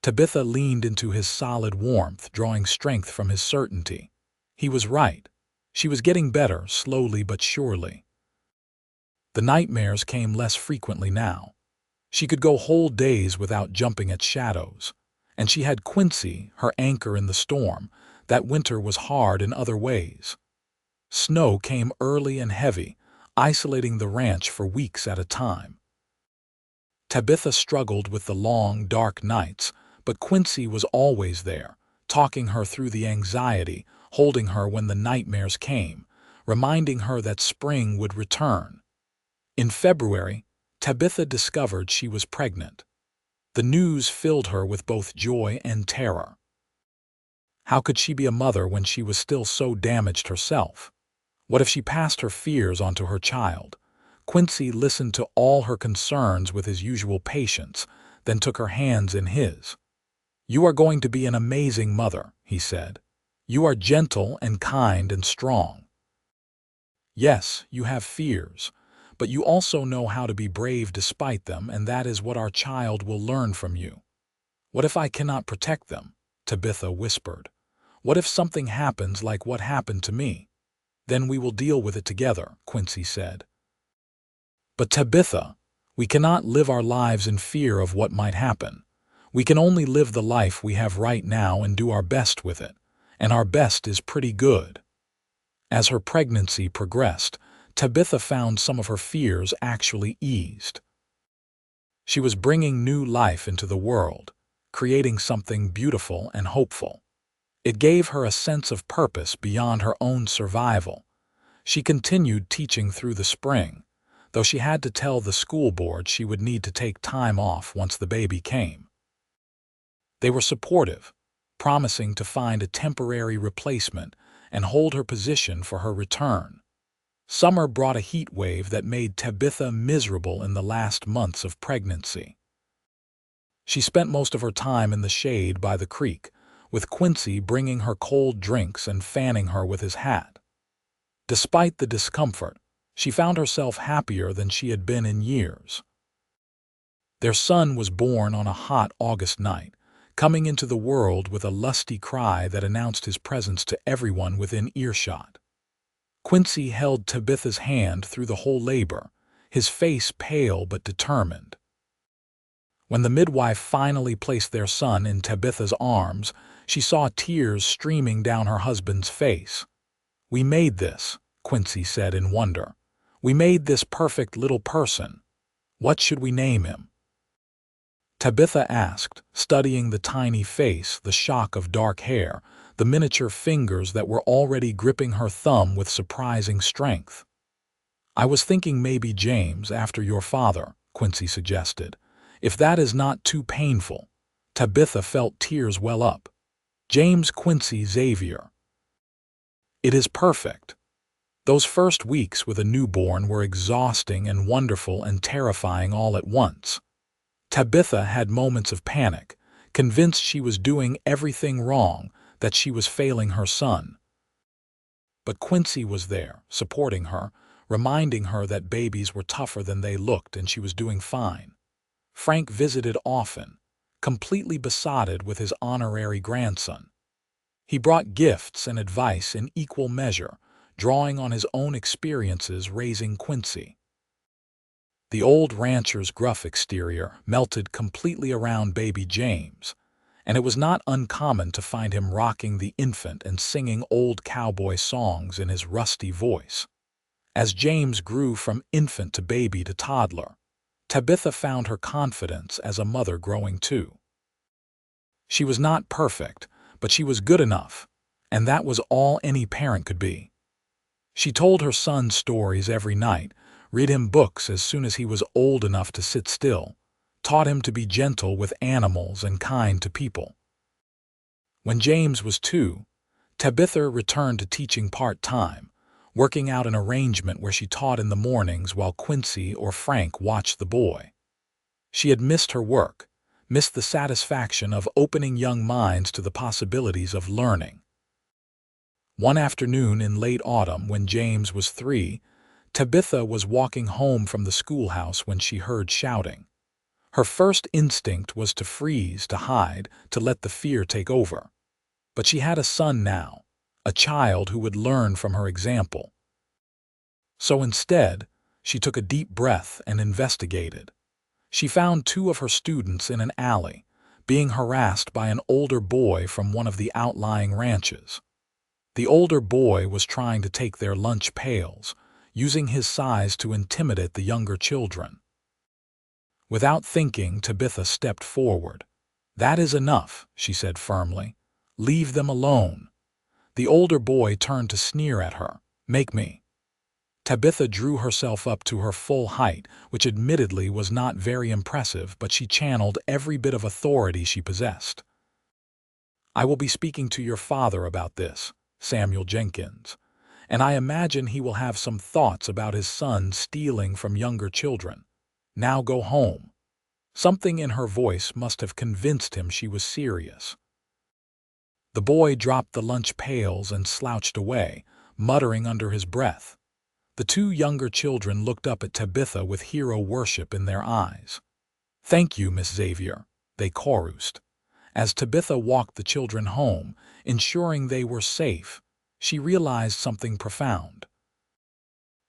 Tabitha leaned into his solid warmth, drawing strength from his certainty. He was right. She was getting better, slowly but surely. The nightmares came less frequently now. She could go whole days without jumping at shadows. And she had Quincy, her anchor in the storm. That winter was hard in other ways. Snow came early and heavy, isolating the ranch for weeks at a time. Tabitha struggled with the long, dark nights, but Quincy was always there, talking her through the anxiety, holding her when the nightmares came, reminding her that spring would return. In February, Tabitha discovered she was pregnant. The news filled her with both joy and terror. How could she be a mother when she was still so damaged herself? What if she passed her fears onto her child? Quincy listened to all her concerns with his usual patience, then took her hands in his. "You are going to be an amazing mother," he said. "You are gentle and kind and strong. Yes, you have fears, but you also know how to be brave despite them, and that is what our child will learn from you." "What if I cannot protect them?" Tabitha whispered. "What if something happens like what happened to me?" "Then we will deal with it together," Quincy said. "But Tabitha, we cannot live our lives in fear of what might happen. We can only live the life we have right now and do our best with it, and our best is pretty good." As her pregnancy progressed, Tabitha found some of her fears actually eased. She was bringing new life into the world, creating something beautiful and hopeful. It gave her a sense of purpose beyond her own survival. She continued teaching through the spring, though she had to tell the school board she would need to take time off once the baby came. They were supportive, promising to find a temporary replacement and hold her position for her return. Summer brought a heat wave that made Tabitha miserable in the last months of pregnancy. She spent most of her time in the shade by the creek, with Quincy bringing her cold drinks and fanning her with his hat. Despite the discomfort, she found herself happier than she had been in years. Their son was born on a hot August night, coming into the world with a lusty cry that announced his presence to everyone within earshot. Quincy held Tabitha's hand through the whole labor, his face pale but determined. When the midwife finally placed their son in Tabitha's arms, she saw tears streaming down her husband's face. "We made this," Quincy said in wonder. "We made this perfect little person. What should we name him?" Tabitha asked, studying the tiny face, the shock of dark hair, the miniature fingers that were already gripping her thumb with surprising strength. "I was thinking maybe James, after your father," Quincy suggested. "If that is not too painful." Tabitha felt tears well up. "James Quincy Xavier." "It is perfect." Those first weeks with a newborn were exhausting and wonderful and terrifying all at once. Tabitha had moments of panic, convinced she was doing everything wrong, that she was failing her son. But Quincy was there, supporting her, reminding her that babies were tougher than they looked and she was doing fine. Frank visited often, completely besotted with his honorary grandson. He brought gifts and advice in equal measure, drawing on his own experiences raising Quincy. The old rancher's gruff exterior melted completely around baby James, and it was not uncommon to find him rocking the infant and singing old cowboy songs in his rusty voice. As James grew from infant to baby to toddler, Tabitha found her confidence as a mother growing too. She was not perfect, but she was good enough, and that was all any parent could be. She told her son stories every night, read him books as soon as he was old enough to sit still, taught him to be gentle with animals and kind to people. When James was 2, Tabitha returned to teaching part-time, working out an arrangement where she taught in the mornings while Quincy or Frank watched the boy. She had missed her work, missed the satisfaction of opening young minds to the possibilities of learning. One afternoon in late autumn, when James was 3, Tabitha was walking home from the schoolhouse when she heard shouting. Her first instinct was to freeze, to hide, to let the fear take over. But she had a son now, a child who would learn from her example. So instead, she took a deep breath and investigated. She found 2 of her students in an alley, being harassed by an older boy from one of the outlying ranches. The older boy was trying to take their lunch pails, using his size to intimidate the younger children. Without thinking, Tabitha stepped forward. "That is enough," she said firmly. "Leave them alone." The older boy turned to sneer at her. "Make me." Tabitha drew herself up to her full height, which admittedly was not very impressive, but she channeled every bit of authority she possessed. "I will be speaking to your father about this, Samuel Jenkins, and I imagine he will have some thoughts about his son stealing from younger children. Now go home." Something in her voice must have convinced him she was serious. The boy dropped the lunch pails and slouched away, muttering under his breath. The 2 younger children looked up at Tabitha with hero worship in their eyes. "Thank you, Miss Xavier," they chorused. As Tabitha walked the children home, ensuring they were safe, she realized something profound.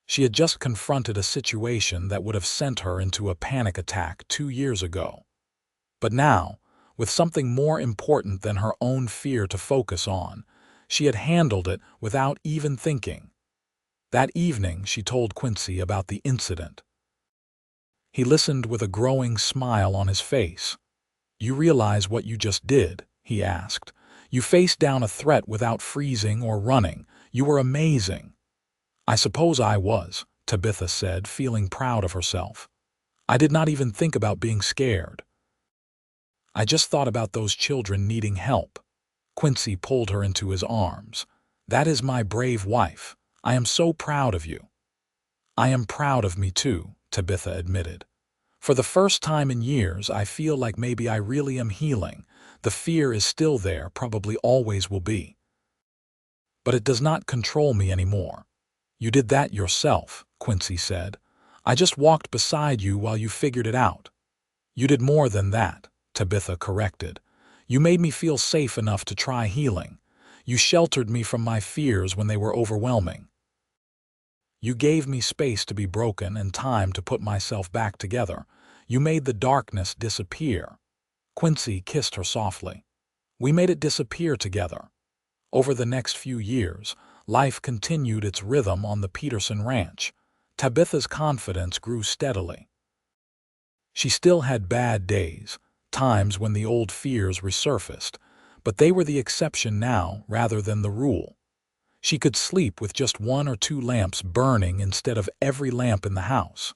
She had just confronted a situation that would have sent her into a panic attack 2 years ago. But now, with something more important than her own fear to focus on, she had handled it without even thinking. That evening, she told Quincy about the incident. He listened with a growing smile on his face. "You realize what you just did?" he asked. "You faced down a threat without freezing or running. You were amazing." "I suppose I was," Tabitha said, feeling proud of herself. "I did not even think about being scared. I just thought about those children needing help." Quincy pulled her into his arms. "That is my brave wife. I am so proud of you." "I am proud of me too," Tabitha admitted. "For the first time in years, I feel like maybe I really am healing. The fear is still there, probably always will be. But it does not control me anymore." "You did that yourself," Quincy said. "I just walked beside you while you figured it out." "You did more than that," Tabitha corrected. "You made me feel safe enough to try healing. You sheltered me from my fears when they were overwhelming. You gave me space to be broken and time to put myself back together. You made the darkness disappear." Quincy kissed her softly. "We made it disappear together." Over the next few years, life continued its rhythm on the Peterson ranch. Tabitha's confidence grew steadily. She still had bad days, times when the old fears resurfaced, but they were the exception now rather than the rule. She could sleep with just 1 or 2 lamps burning instead of every lamp in the house.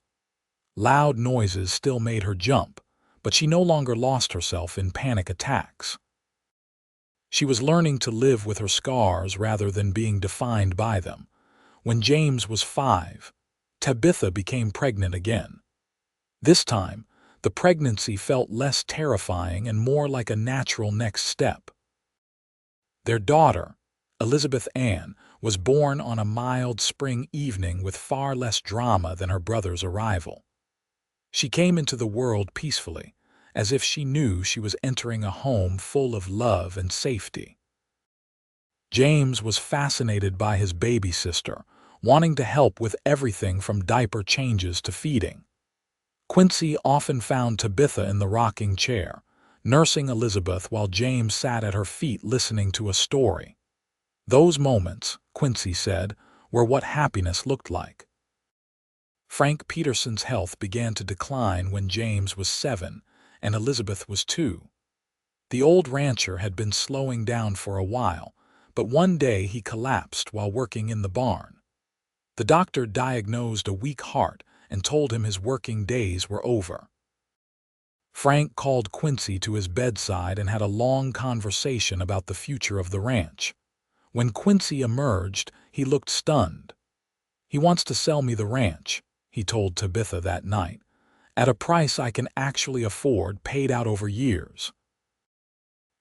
Loud noises still made her jump, but she no longer lost herself in panic attacks. She was learning to live with her scars rather than being defined by them. When James was 5, Tabitha became pregnant again. This time, the pregnancy felt less terrifying and more like a natural next step. Their daughter, Elizabeth Ann, was born on a mild spring evening with far less drama than her brother's arrival. She came into the world peacefully, as if she knew she was entering a home full of love and safety. James was fascinated by his baby sister, wanting to help with everything from diaper changes to feeding. Quincy often found Tabitha in the rocking chair, nursing Elizabeth while James sat at her feet listening to a story. Those moments, Quincy said, were what happiness looked like. Frank Peterson's health began to decline when James was 7 and Elizabeth was 2. The old rancher had been slowing down for a while, but one day he collapsed while working in the barn. The doctor diagnosed a weak heart and told him his working days were over. Frank called Quincy to his bedside and had a long conversation about the future of the ranch. When Quincy emerged, he looked stunned. "He wants to sell me the ranch," he told Tabitha that night. at a price I can actually afford, paid out over years.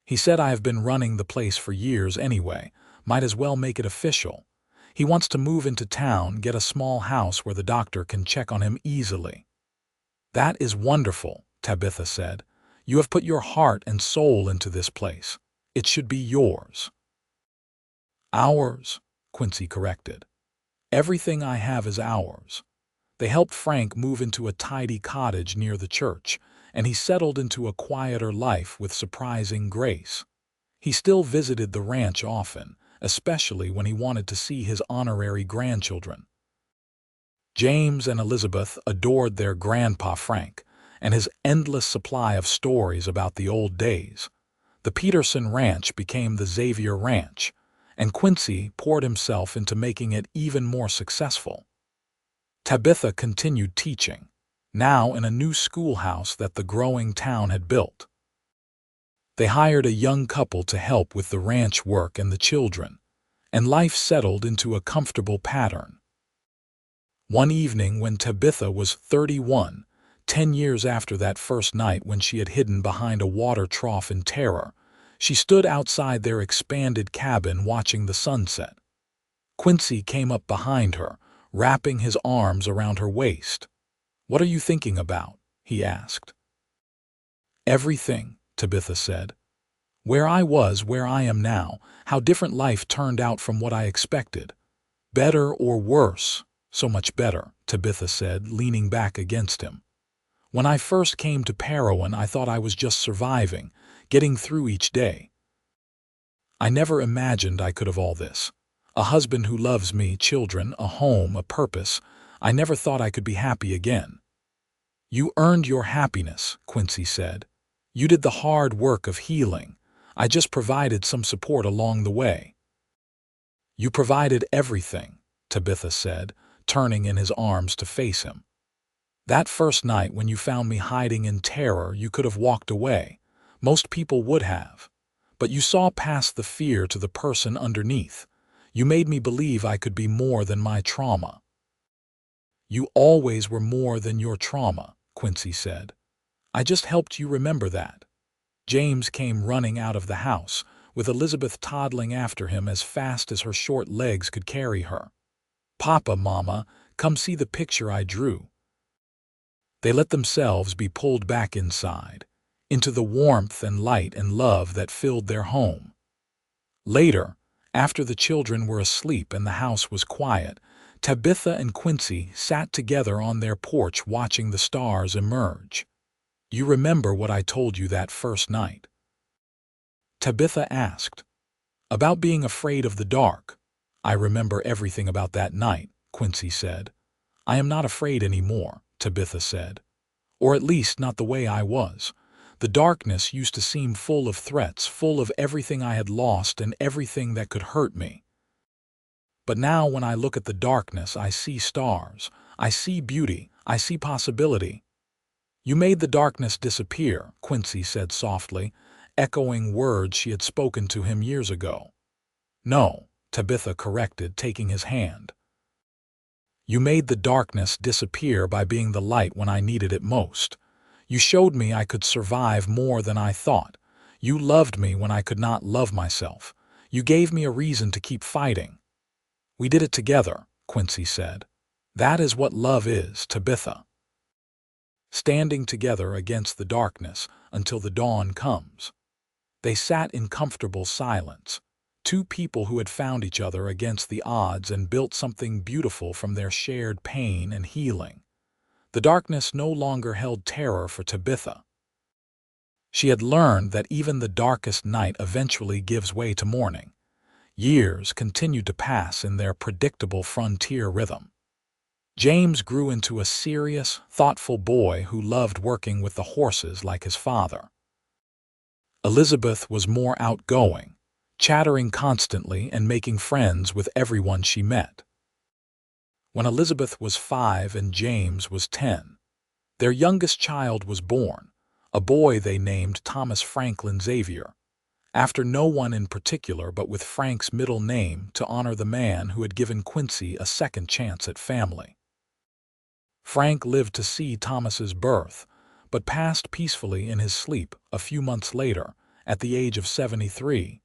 He said I have been running the place for years anyway, might as well make it official. He wants to move into town, get a small house where the doctor can check on him easily. That is wonderful, Tabitha said. You have put your heart and soul into this place. It should be yours. Ours, Quincy corrected. Everything I have is ours. They helped Frank move into a tidy cottage near the church, and he settled into a quieter life with surprising grace. He still visited the ranch often, especially when he wanted to see his honorary grandchildren. James and Elizabeth adored their grandpa Frank and his endless supply of stories about the old days. The Peterson Ranch became the Xavier Ranch, and Quincy poured himself into making it even more successful. Tabitha continued teaching, now in a new schoolhouse that the growing town had built. They hired a young couple to help with the ranch work and the children, and life settled into a comfortable pattern. One evening when Tabitha was 31, 10 years after that first night when she had hidden behind a water trough in terror, she stood outside their expanded cabin watching the sunset. Quincy came up behind her, wrapping his arms around her waist. "What are you thinking about?" he asked. "Everything," Tabitha said. "Where I was, where I am now, how different life turned out from what I expected. Better or worse? So much better," Tabitha said, leaning back against him. "When I first came to Parowan, I thought I was just surviving, getting through each day. I never imagined I could have all this. A husband who loves me, children, a home, a purpose. I never thought I could be happy again." "You earned your happiness," Quincy said. "You did the hard work of healing. I just provided some support along the way." "You provided everything," Tabitha said, turning in his arms to face him. "That first night when you found me hiding in terror, you could have walked away. Most people would have. But you saw past the fear to the person underneath. You made me believe I could be more than my trauma." "You always were more than your trauma," Quincy said. "I just helped you remember that." James came running out of the house, with Elizabeth toddling after him as fast as her short legs could carry her. "Papa, Mama, come see the picture I drew." They let themselves be pulled back inside, into the warmth and light and love that filled their home. Later, after the children were asleep and the house was quiet, Tabitha and Quincy sat together on their porch watching the stars emerge. "You remember what I told you that first night?" Tabitha asked. "About being afraid of the dark." "I remember everything about that night," Quincy said. "I am not afraid anymore," Tabitha said. "Or at least not the way I was. The darkness used to seem full of threats, full of everything I had lost and everything that could hurt me. But now when I look at the darkness, I see stars, I see beauty, I see possibility." "You made the darkness disappear," Quincy said softly, echoing words she had spoken to him years ago. "No," Tabitha corrected, taking his hand. "You made the darkness disappear by being the light when I needed it most. You showed me I could survive more than I thought. You loved me when I could not love myself. You gave me a reason to keep fighting." "We did it together," Quincy said. "That is what love is, Tabitha. Standing together against the darkness until the dawn comes." They sat in comfortable silence, two people who had found each other against the odds and built something beautiful from their shared pain and healing. The darkness no longer held terror for Tabitha. She had learned that even the darkest night eventually gives way to morning. Years continued to pass in their predictable frontier rhythm. James grew into a serious, thoughtful boy who loved working with the horses like his father. Elizabeth was more outgoing, chattering constantly and making friends with everyone she met. When Elizabeth was 5 and James was 10, their youngest child was born, a boy they named Thomas Franklin Xavier, after no one in particular but with Frank's middle name to honor the man who had given Quincy a second chance at family. Frank lived to see Thomas's birth, but passed peacefully in his sleep a few months later, at the age of 73.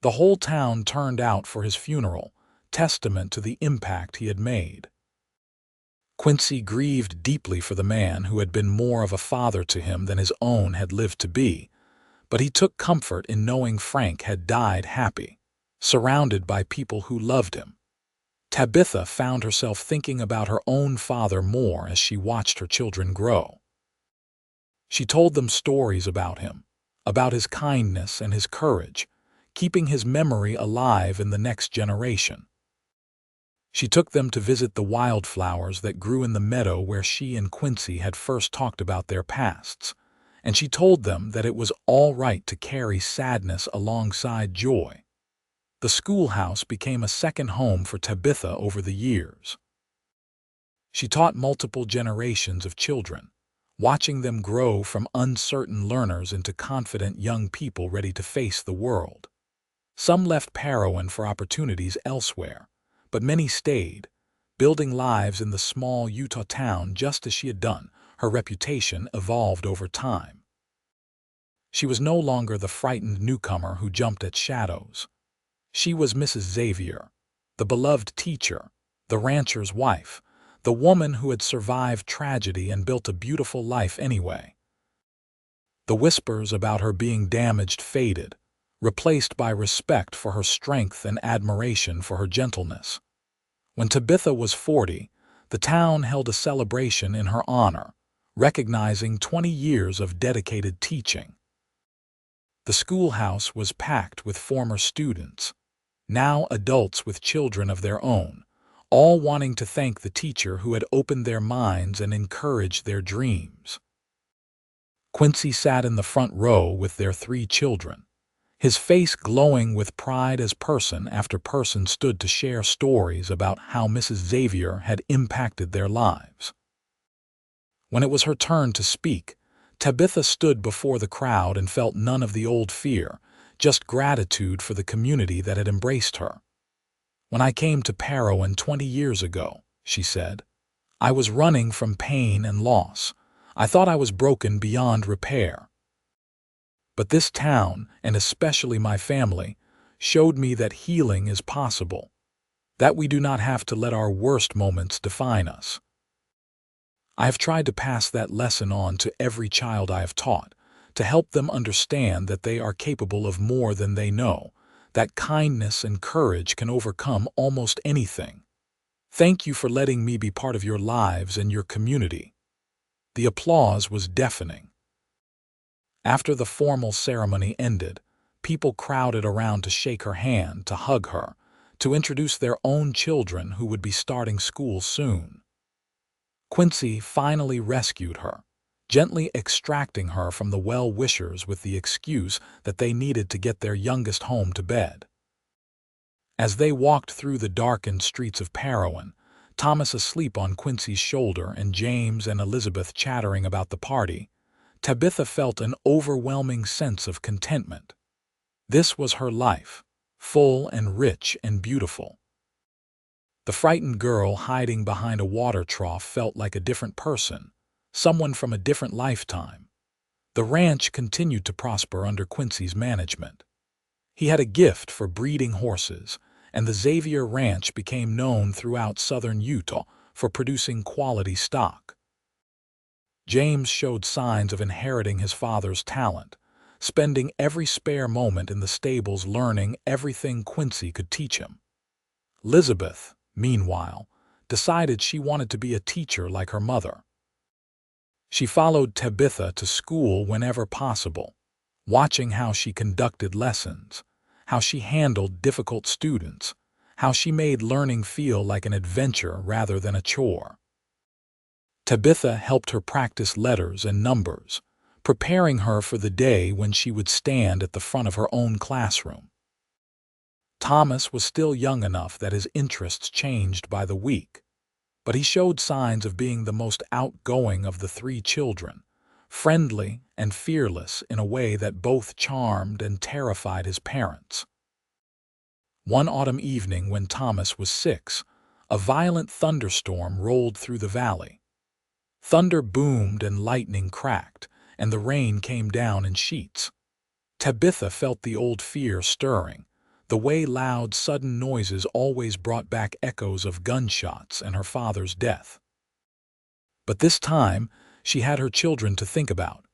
The whole town turned out for his funeral, testament to the impact he had made. Quincy grieved deeply for the man who had been more of a father to him than his own had lived to be, but he took comfort in knowing Frank had died happy, surrounded by people who loved him. Tabitha found herself thinking about her own father more as she watched her children grow. She told them stories about him, about his kindness and his courage, keeping his memory alive in the next generation. She took them to visit the wildflowers that grew in the meadow where she and Quincy had first talked about their pasts, and she told them that it was all right to carry sadness alongside joy. The schoolhouse became a second home for Tabitha over the years. She taught multiple generations of children, watching them grow from uncertain learners into confident young people ready to face the world. Some left Parowan for opportunities elsewhere, but many stayed, building lives in the small Utah town just as she had done. Her reputation evolved over time. She was no longer the frightened newcomer who jumped at shadows. She was Mrs. Xavier, the beloved teacher, the rancher's wife, the woman who had survived tragedy and built a beautiful life anyway. The whispers about her being damaged faded, replaced by respect for her strength and admiration for her gentleness. When Tabitha was 40, the town held a celebration in her honor, recognizing 20 years of dedicated teaching. The schoolhouse was packed with former students, now adults with children of their own, all wanting to thank the teacher who had opened their minds and encouraged their dreams. Quincy sat in the front row with their 3 children, his face glowing with pride as person after person stood to share stories about how Mrs. Xavier had impacted their lives. When it was her turn to speak, Tabitha stood before the crowd and felt none of the old fear, just gratitude for the community that had embraced her. "When I came to Parowan 20 years ago," she said, "I was running from pain and loss. I thought I was broken beyond repair. But this town, and especially my family, showed me that healing is possible, that we do not have to let our worst moments define us. I have tried to pass that lesson on to every child I have taught, to help them understand that they are capable of more than they know, that kindness and courage can overcome almost anything. Thank you for letting me be part of your lives and your community." The applause was deafening. After the formal ceremony ended, people crowded around to shake her hand, to hug her, to introduce their own children who would be starting school soon. Quincy finally rescued her, gently extracting her from the well-wishers with the excuse that they needed to get their youngest home to bed. As they walked through the darkened streets of Parowan, Thomas asleep on Quincy's shoulder and James and Elizabeth chattering about the party, Tabitha felt an overwhelming sense of contentment. This was her life, full and rich and beautiful. The frightened girl hiding behind a water trough felt like a different person, someone from a different lifetime. The ranch continued to prosper under Quincy's management. He had a gift for breeding horses, and the Xavier Ranch became known throughout southern Utah for producing quality stock. James showed signs of inheriting his father's talent, spending every spare moment in the stables learning everything Quincy could teach him. Elizabeth, meanwhile, decided she wanted to be a teacher like her mother. She followed Tabitha to school whenever possible, watching how she conducted lessons, how she handled difficult students, how she made learning feel like an adventure rather than a chore. Tabitha helped her practice letters and numbers, preparing her for the day when she would stand at the front of her own classroom. Thomas was still young enough that his interests changed by the week, but he showed signs of being the most outgoing of the 3 children, friendly and fearless in a way that both charmed and terrified his parents. One autumn evening when Thomas was 6, A violent thunderstorm rolled through the valley. Thunder boomed and lightning cracked, and the rain came down in sheets. Tabitha felt the old fear stirring, the way loud, sudden noises always brought back echoes of gunshots and her father's death. But this time, she had her children to think about.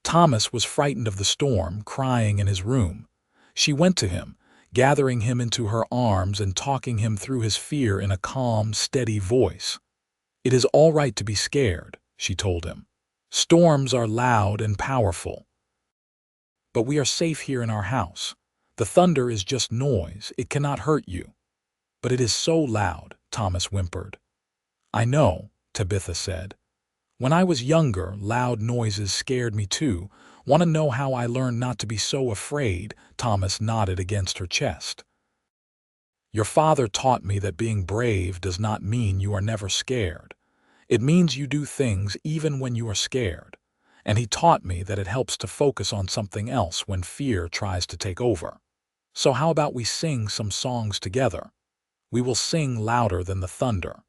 Thomas was frightened of the storm, crying in his room. She went to him, gathering him into her arms and talking him through his fear in a calm, steady voice. "It is all right to be scared," she told him. "Storms are loud and powerful. But we are safe here in our house. The thunder is just noise, it cannot hurt you." "But it is so loud," Thomas whimpered. "I know," Tabitha said. "When I was younger, loud noises scared me too. Want to know how I learned not to be so afraid?" Thomas nodded against her chest. "Your father taught me that being brave does not mean you are never scared. It means you do things even when you are scared. And he taught me that it helps to focus on something else when fear tries to take over. So how about we sing some songs together? We will sing louder than the thunder."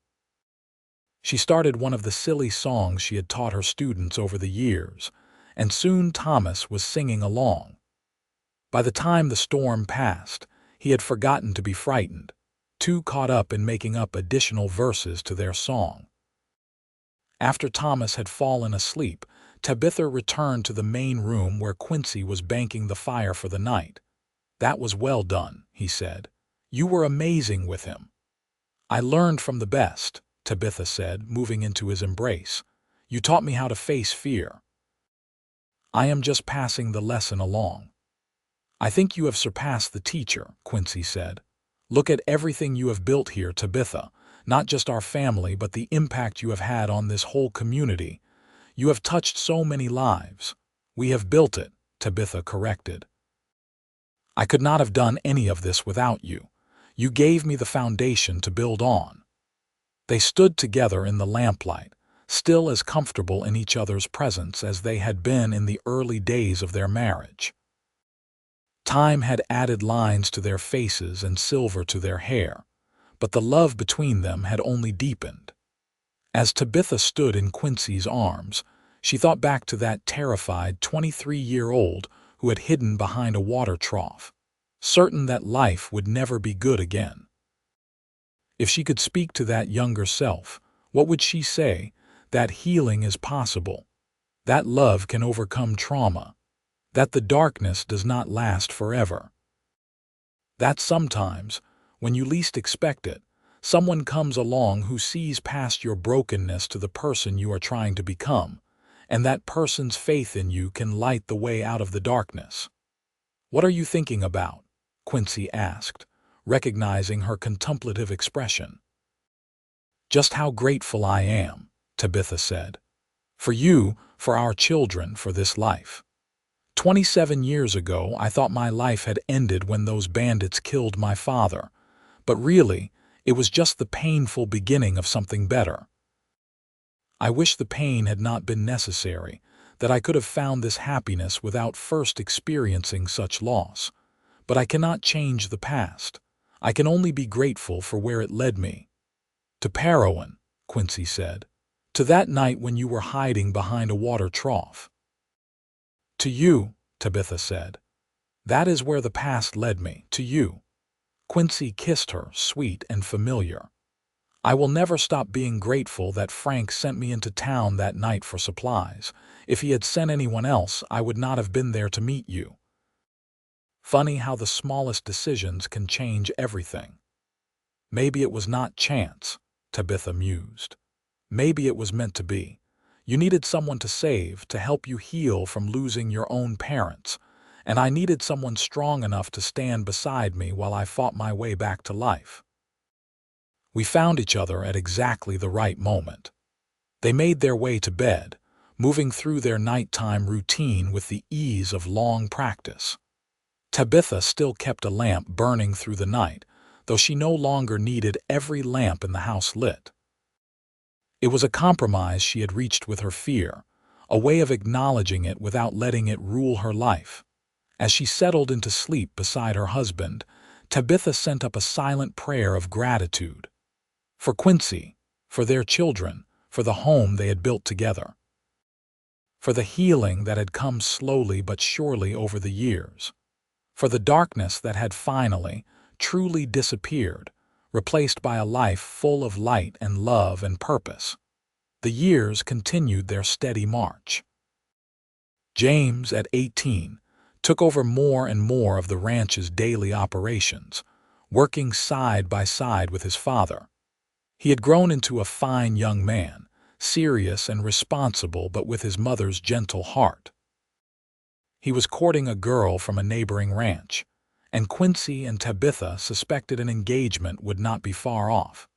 She started one of the silly songs she had taught her students over the years, and soon Thomas was singing along. By the time the storm passed, he had forgotten to be frightened, too caught up in making up additional verses to their song. After Thomas had fallen asleep, Tabitha returned to the main room where Quincy was banking the fire for the night. "That was well done," he said. "You were amazing with him." "I learned from the best," Tabitha said, moving into his embrace. "You taught me how to face fear." "I am just passing the lesson along." "I think you have surpassed the teacher," Quincy said. "Look at everything you have built here, Tabitha, not just our family, but the impact you have had on this whole community. You have touched so many lives." "We have built it," Tabitha corrected. "I could not have done any of this without you. You gave me the foundation to build on." They stood together in the lamplight, still as comfortable in each other's presence as they had been in the early days of their marriage. Time had added lines to their faces and silver to their hair, but the love between them had only deepened. As Tabitha stood in Quincy's arms, she thought back to that terrified 23-year-old who had hidden behind a water trough, certain that life would never be good again. If she could speak to that younger self, what would she say? That healing is possible, that love can overcome trauma, that the darkness does not last forever. That sometimes, when you least expect it, someone comes along who sees past your brokenness to the person you are trying to become, and that person's faith in you can light the way out of the darkness. "What are you thinking about?" Quincy asked, recognizing her contemplative expression. "Just how grateful I am," Tabitha said. "For you, for our children, for this life. 27 years ago, I thought my life had ended when those bandits killed my father, but really, it was just the painful beginning of something better. I wish the pain had not been necessary, that I could have found this happiness without first experiencing such loss. But I cannot change the past. I can only be grateful for where it led me." "To Parowan," Quincy said. "To that night when you were hiding behind a water trough." "To you," Tabitha said. "That is where the past led me, to you." Quincy kissed her, sweet and familiar. "I will never stop being grateful that Frank sent me into town that night for supplies. If he had sent anyone else, I would not have been there to meet you." Funny how the smallest decisions can change everything. "Maybe it was not chance," Tabitha mused. "Maybe it was meant to be. You needed someone to save, to help you heal from losing your own parents, and I needed someone strong enough to stand beside me while I fought my way back to life. We found each other at exactly the right moment." They made their way to bed, moving through their nighttime routine with the ease of long practice. Tabitha still kept a lamp burning through the night, though she no longer needed every lamp in the house lit. It was a compromise she had reached with her fear, a way of acknowledging it without letting it rule her life. As she settled into sleep beside her husband, Tabitha sent up a silent prayer of gratitude. For Quincy, for their children, for the home they had built together, for the healing that had come slowly but surely over the years, for the darkness that had finally, truly disappeared, replaced by a life full of light and love and purpose. The years continued their steady march. James, at 18, took over more and more of the ranch's daily operations, working side by side with his father. He had grown into a fine young man, serious and responsible but with his mother's gentle heart. He was courting a girl from a neighboring ranch, and Quincy and Tabitha suspected an engagement would not be far off.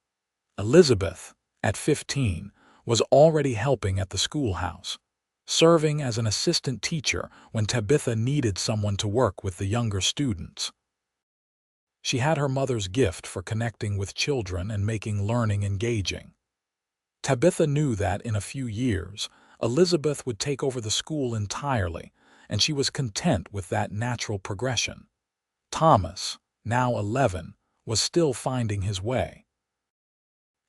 Elizabeth, at 15, was already helping at the schoolhouse, serving as an assistant teacher when Tabitha needed someone to work with the younger students. She had her mother's gift for connecting with children and making learning engaging. Tabitha knew that in a few years, Elizabeth would take over the school entirely, and she was content with that natural progression. Thomas, now 11, was still finding his way.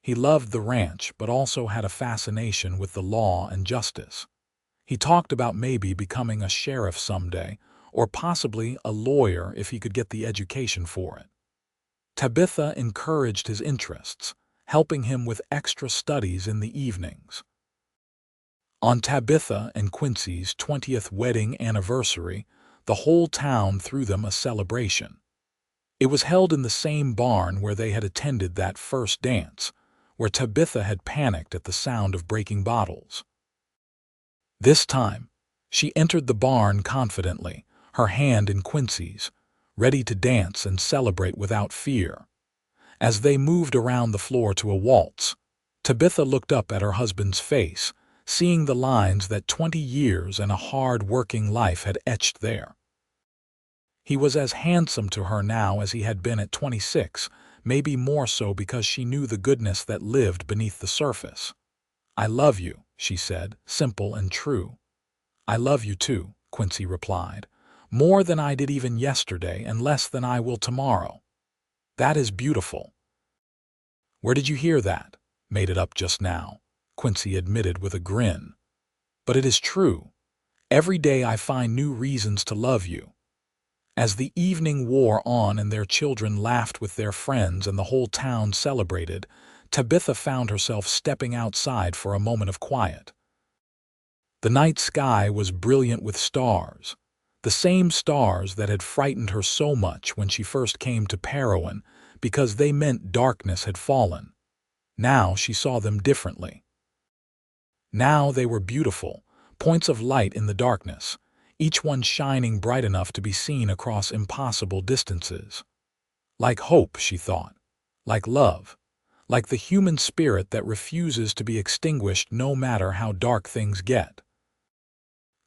He loved the ranch but also had a fascination with the law and justice. He talked about maybe becoming a sheriff someday, or possibly a lawyer if he could get the education for it. Tabitha encouraged his interests, helping him with extra studies in the evenings. On Tabitha and Quincy's 20th wedding anniversary, the whole town threw them a celebration. It was held in the same barn where they had attended that first dance, where Tabitha had panicked at the sound of breaking bottles. This time, she entered the barn confidently, her hand in Quincy's, ready to dance and celebrate without fear. As they moved around the floor to a waltz, Tabitha looked up at her husband's face, seeing the lines that 20 years and a hard-working life had etched there. He was as handsome to her now as he had been at 26, maybe more so because she knew the goodness that lived beneath the surface. "I love you," she said, simple and true. "I love you too," Quincy replied, "more than I did even yesterday and less than I will tomorrow." "That is beautiful." "Where did you hear that?" "Made it up just now," Quincy admitted with a grin. "But it is true. Every day I find new reasons to love you." As the evening wore on and their children laughed with their friends and the whole town celebrated, Tabitha found herself stepping outside for a moment of quiet. The night sky was brilliant with stars, the same stars that had frightened her so much when she first came to Parowan because they meant darkness had fallen. Now she saw them differently. Now they were beautiful, points of light in the darkness, each one shining bright enough to be seen across impossible distances. Like hope, she thought. Like love. Like the human spirit that refuses to be extinguished no matter how dark things get.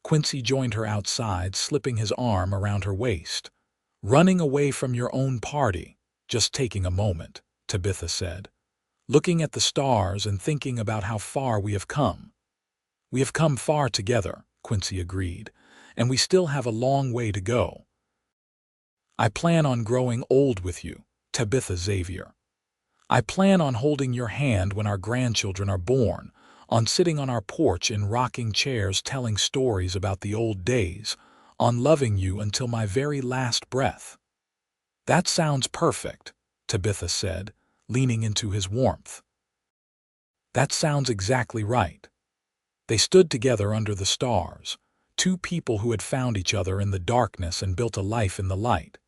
Quincy joined her outside, slipping his arm around her waist. "Running away from your own party, just taking a moment," Tabitha said. "Looking at the stars and thinking about how far we have come." "We have come far together," Quincy agreed, "and we still have a long way to go." "I plan on growing old with you, Tabitha Xavier. I plan on holding your hand when our grandchildren are born, on sitting on our porch in rocking chairs telling stories about the old days, on loving you until my very last breath." "That sounds perfect," Tabitha said, leaning into his warmth. "That sounds exactly right." They stood together under the stars, two people who had found each other in the darkness and built a life in the light.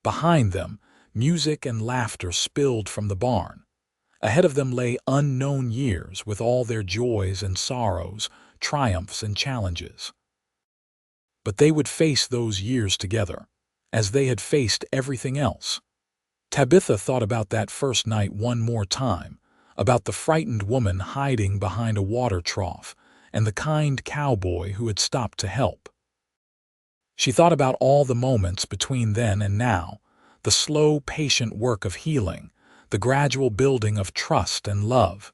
Behind them, music and laughter spilled from the barn. Ahead of them lay unknown years with all their joys and sorrows, triumphs and challenges. But they would face those years together, as they had faced everything else. Tabitha thought about that first night one more time, about the frightened woman hiding behind a water trough, and the kind cowboy who had stopped to help. She thought about all the moments between then and now, the slow, patient work of healing, the gradual building of trust and love.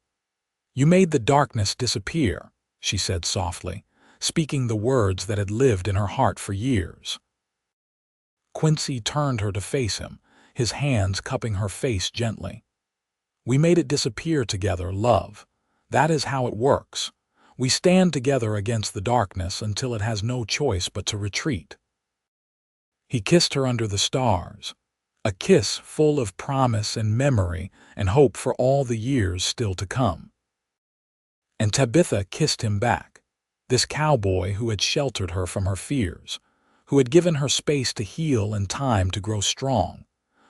"You made the darkness disappear," she said softly, speaking the words that had lived in her heart for years. Quincy turned her to face him, his hands cupping her face gently. We made it disappear together, love. That is how it works. We stand together against the darkness until it has no choice but to retreat." He kissed her under the stars, a kiss full of promise and memory and hope for all the years still to come. And Tabitha kissed him back, this cowboy who had sheltered her from her fears, who had given her space to heal and time to grow strong,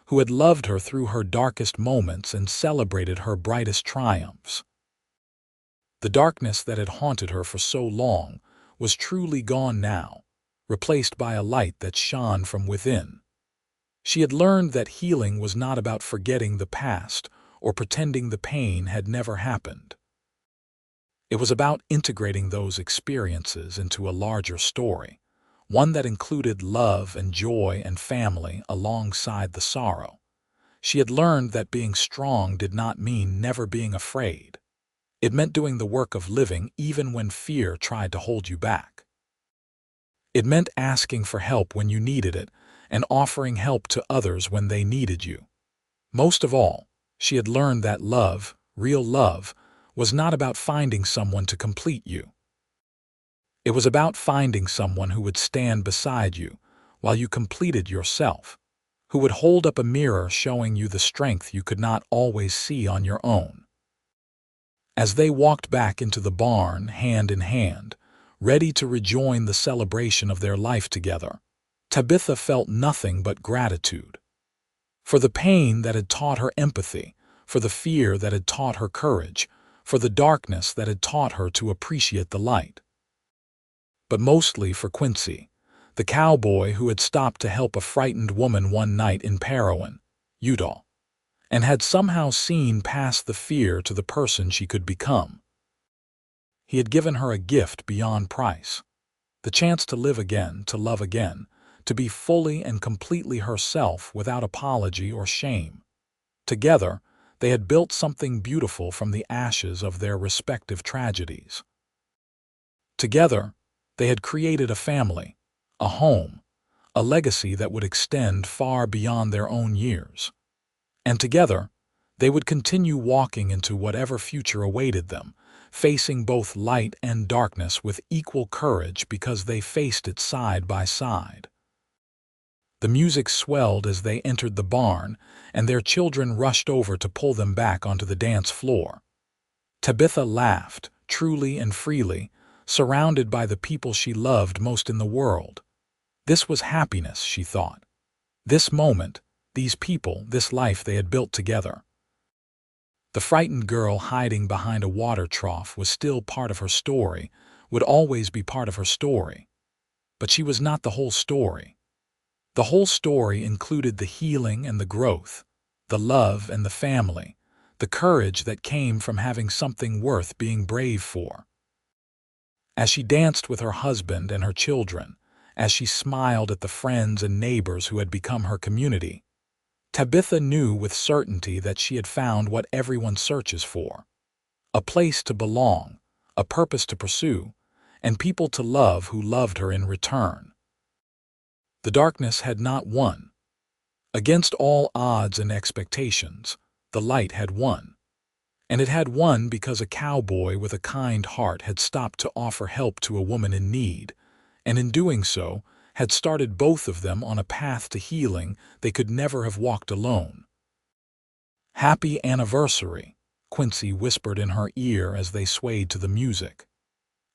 who had loved her through her darkest moments and celebrated her brightest triumphs. The darkness that had haunted her for so long was truly gone now, replaced by a light that shone from within. She had learned that healing was not about forgetting the past or pretending the pain had never happened. It was about integrating those experiences into a larger story, one that included love and joy and family alongside the sorrow. She had learned that being strong did not mean never being afraid. It meant doing the work of living even when fear tried to hold you back. It meant asking for help when you needed it and offering help to others when they needed you. Most of all, she had learned that love, real love, was not about finding someone to complete you. It was about finding someone who would stand beside you while you completed yourself, who would hold up a mirror showing you the strength you could not always see on your own. As they walked back into the barn, hand in hand, ready to rejoin the celebration of their life together, Tabitha felt nothing but gratitude. For the pain that had taught her empathy, for the fear that had taught her courage, for the darkness that had taught her to appreciate the light. But mostly for Quincy, the cowboy who had stopped to help a frightened woman one night in Parowan, Utah, and had somehow seen past the fear to the person she could become. He had given her a gift beyond price, the chance to live again, to love again, to be fully and completely herself without apology or shame. Together, they had built something beautiful from the ashes of their respective tragedies. Together, they had created a family, a home, a legacy that would extend far beyond their own years. And together, they would continue walking into whatever future awaited them, facing both light and darkness with equal courage because they faced it side by side. The music swelled as they entered the barn, and their children rushed over to pull them back onto the dance floor. Tabitha laughed, truly and freely, surrounded by the people she loved most in the world. This was happiness, she thought. This moment, these people, this life they had built together. The frightened girl hiding behind a water trough was still part of her story, would always be part of her story. But she was not the whole story. The whole story included the healing and the growth, the love and the family, the courage that came from having something worth being brave for. As she danced with her husband and her children, as she smiled at the friends and neighbors who had become her community, Tabitha knew with certainty that she had found what everyone searches for: a place to belong, a purpose to pursue, and people to love who loved her in return. The darkness had not won. Against all odds and expectations, the light had won. And it had won because a cowboy with a kind heart had stopped to offer help to a woman in need, and in doing so, had started both of them on a path to healing they could never have walked alone. "Happy anniversary," Quincy whispered in her ear as they swayed to the music.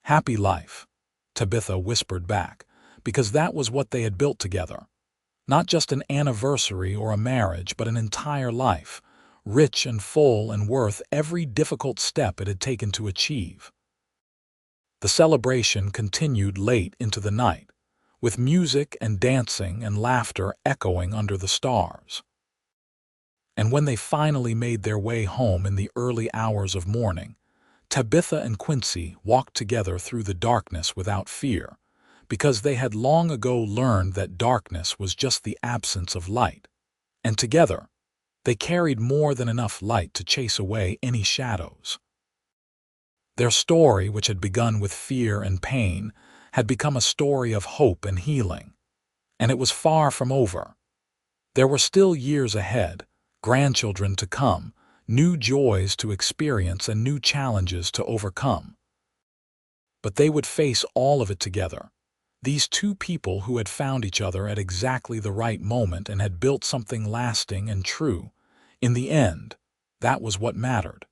"Happy life," Tabitha whispered back, because that was what they had built together. Not just an anniversary or a marriage, but an entire life, rich and full and worth every difficult step it had taken to achieve. The celebration continued late into the night, with music and dancing and laughter echoing under the stars. And when they finally made their way home in the early hours of morning, Tabitha and Quincy walked together through the darkness without fear, because they had long ago learned that darkness was just the absence of light, and together, they carried more than enough light to chase away any shadows. Their story, which had begun with fear and pain, had become a story of hope and healing. And it was far from over. There were still years ahead, grandchildren to come, new joys to experience and new challenges to overcome. But they would face all of it together. These two people who had found each other at exactly the right moment and had built something lasting and true. In the end, that was what mattered.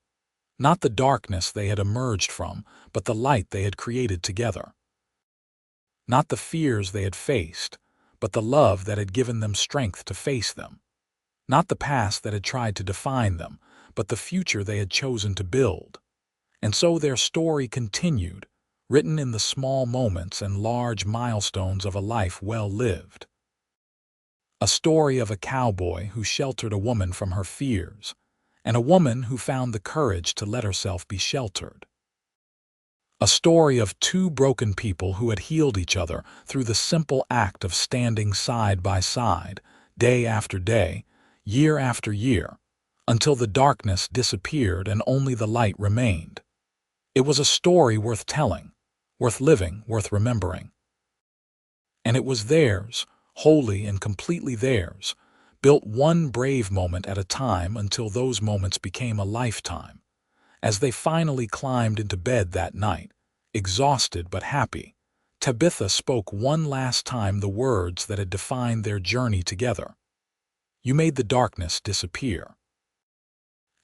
Not the darkness they had emerged from, but the light they had created together. Not the fears they had faced, but the love that had given them strength to face them. Not the past that had tried to define them, but the future they had chosen to build. And so their story continued, written in the small moments and large milestones of a life well lived. A story of a cowboy who sheltered a woman from her fears, and a woman who found the courage to let herself be sheltered. A story of two broken people who had healed each other through the simple act of standing side by side, day after day, year after year, until the darkness disappeared and only the light remained. It was a story worth telling, worth living, worth remembering. And it was theirs, wholly and completely theirs, built one brave moment at a time until those moments became a lifetime. As they finally climbed into bed that night, exhausted but happy, Tabitha spoke one last time the words that had defined their journey together. "You made the darkness disappear."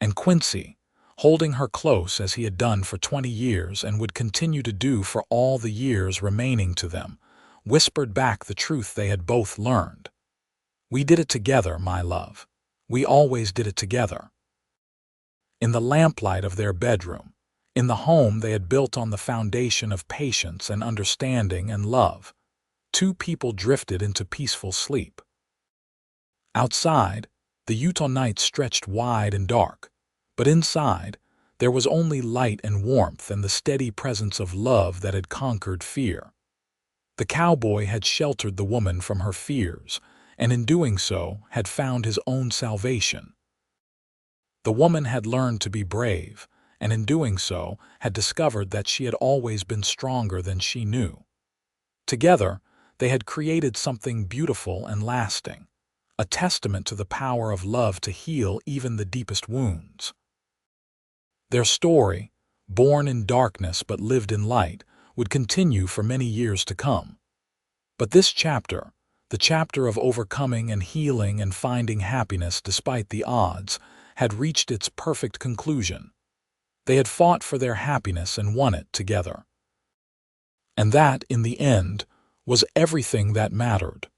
And Quincy, holding her close as he had done for 20 years and would continue to do for all the years remaining to them, whispered back the truth they had both learned. "We did it together, my love. We always did it together." In the lamplight of their bedroom, in the home they had built on the foundation of patience and understanding and love, two people drifted into peaceful sleep. Outside, the Utah night stretched wide and dark, but inside, there was only light and warmth and the steady presence of love that had conquered fear. The cowboy had sheltered the woman from her fears, and in doing so had found his own salvation. The woman had learned to be brave, and in doing so had discovered that she had always been stronger than she knew. Together, they had created something beautiful and lasting, a testament to the power of love to heal even the deepest wounds. Their story, born in darkness but lived in light, would continue for many years to come. But this chapter, the chapter of overcoming and healing and finding happiness despite the odds, had reached its perfect conclusion. They had fought for their happiness and won it together. And that, in the end, was everything that mattered.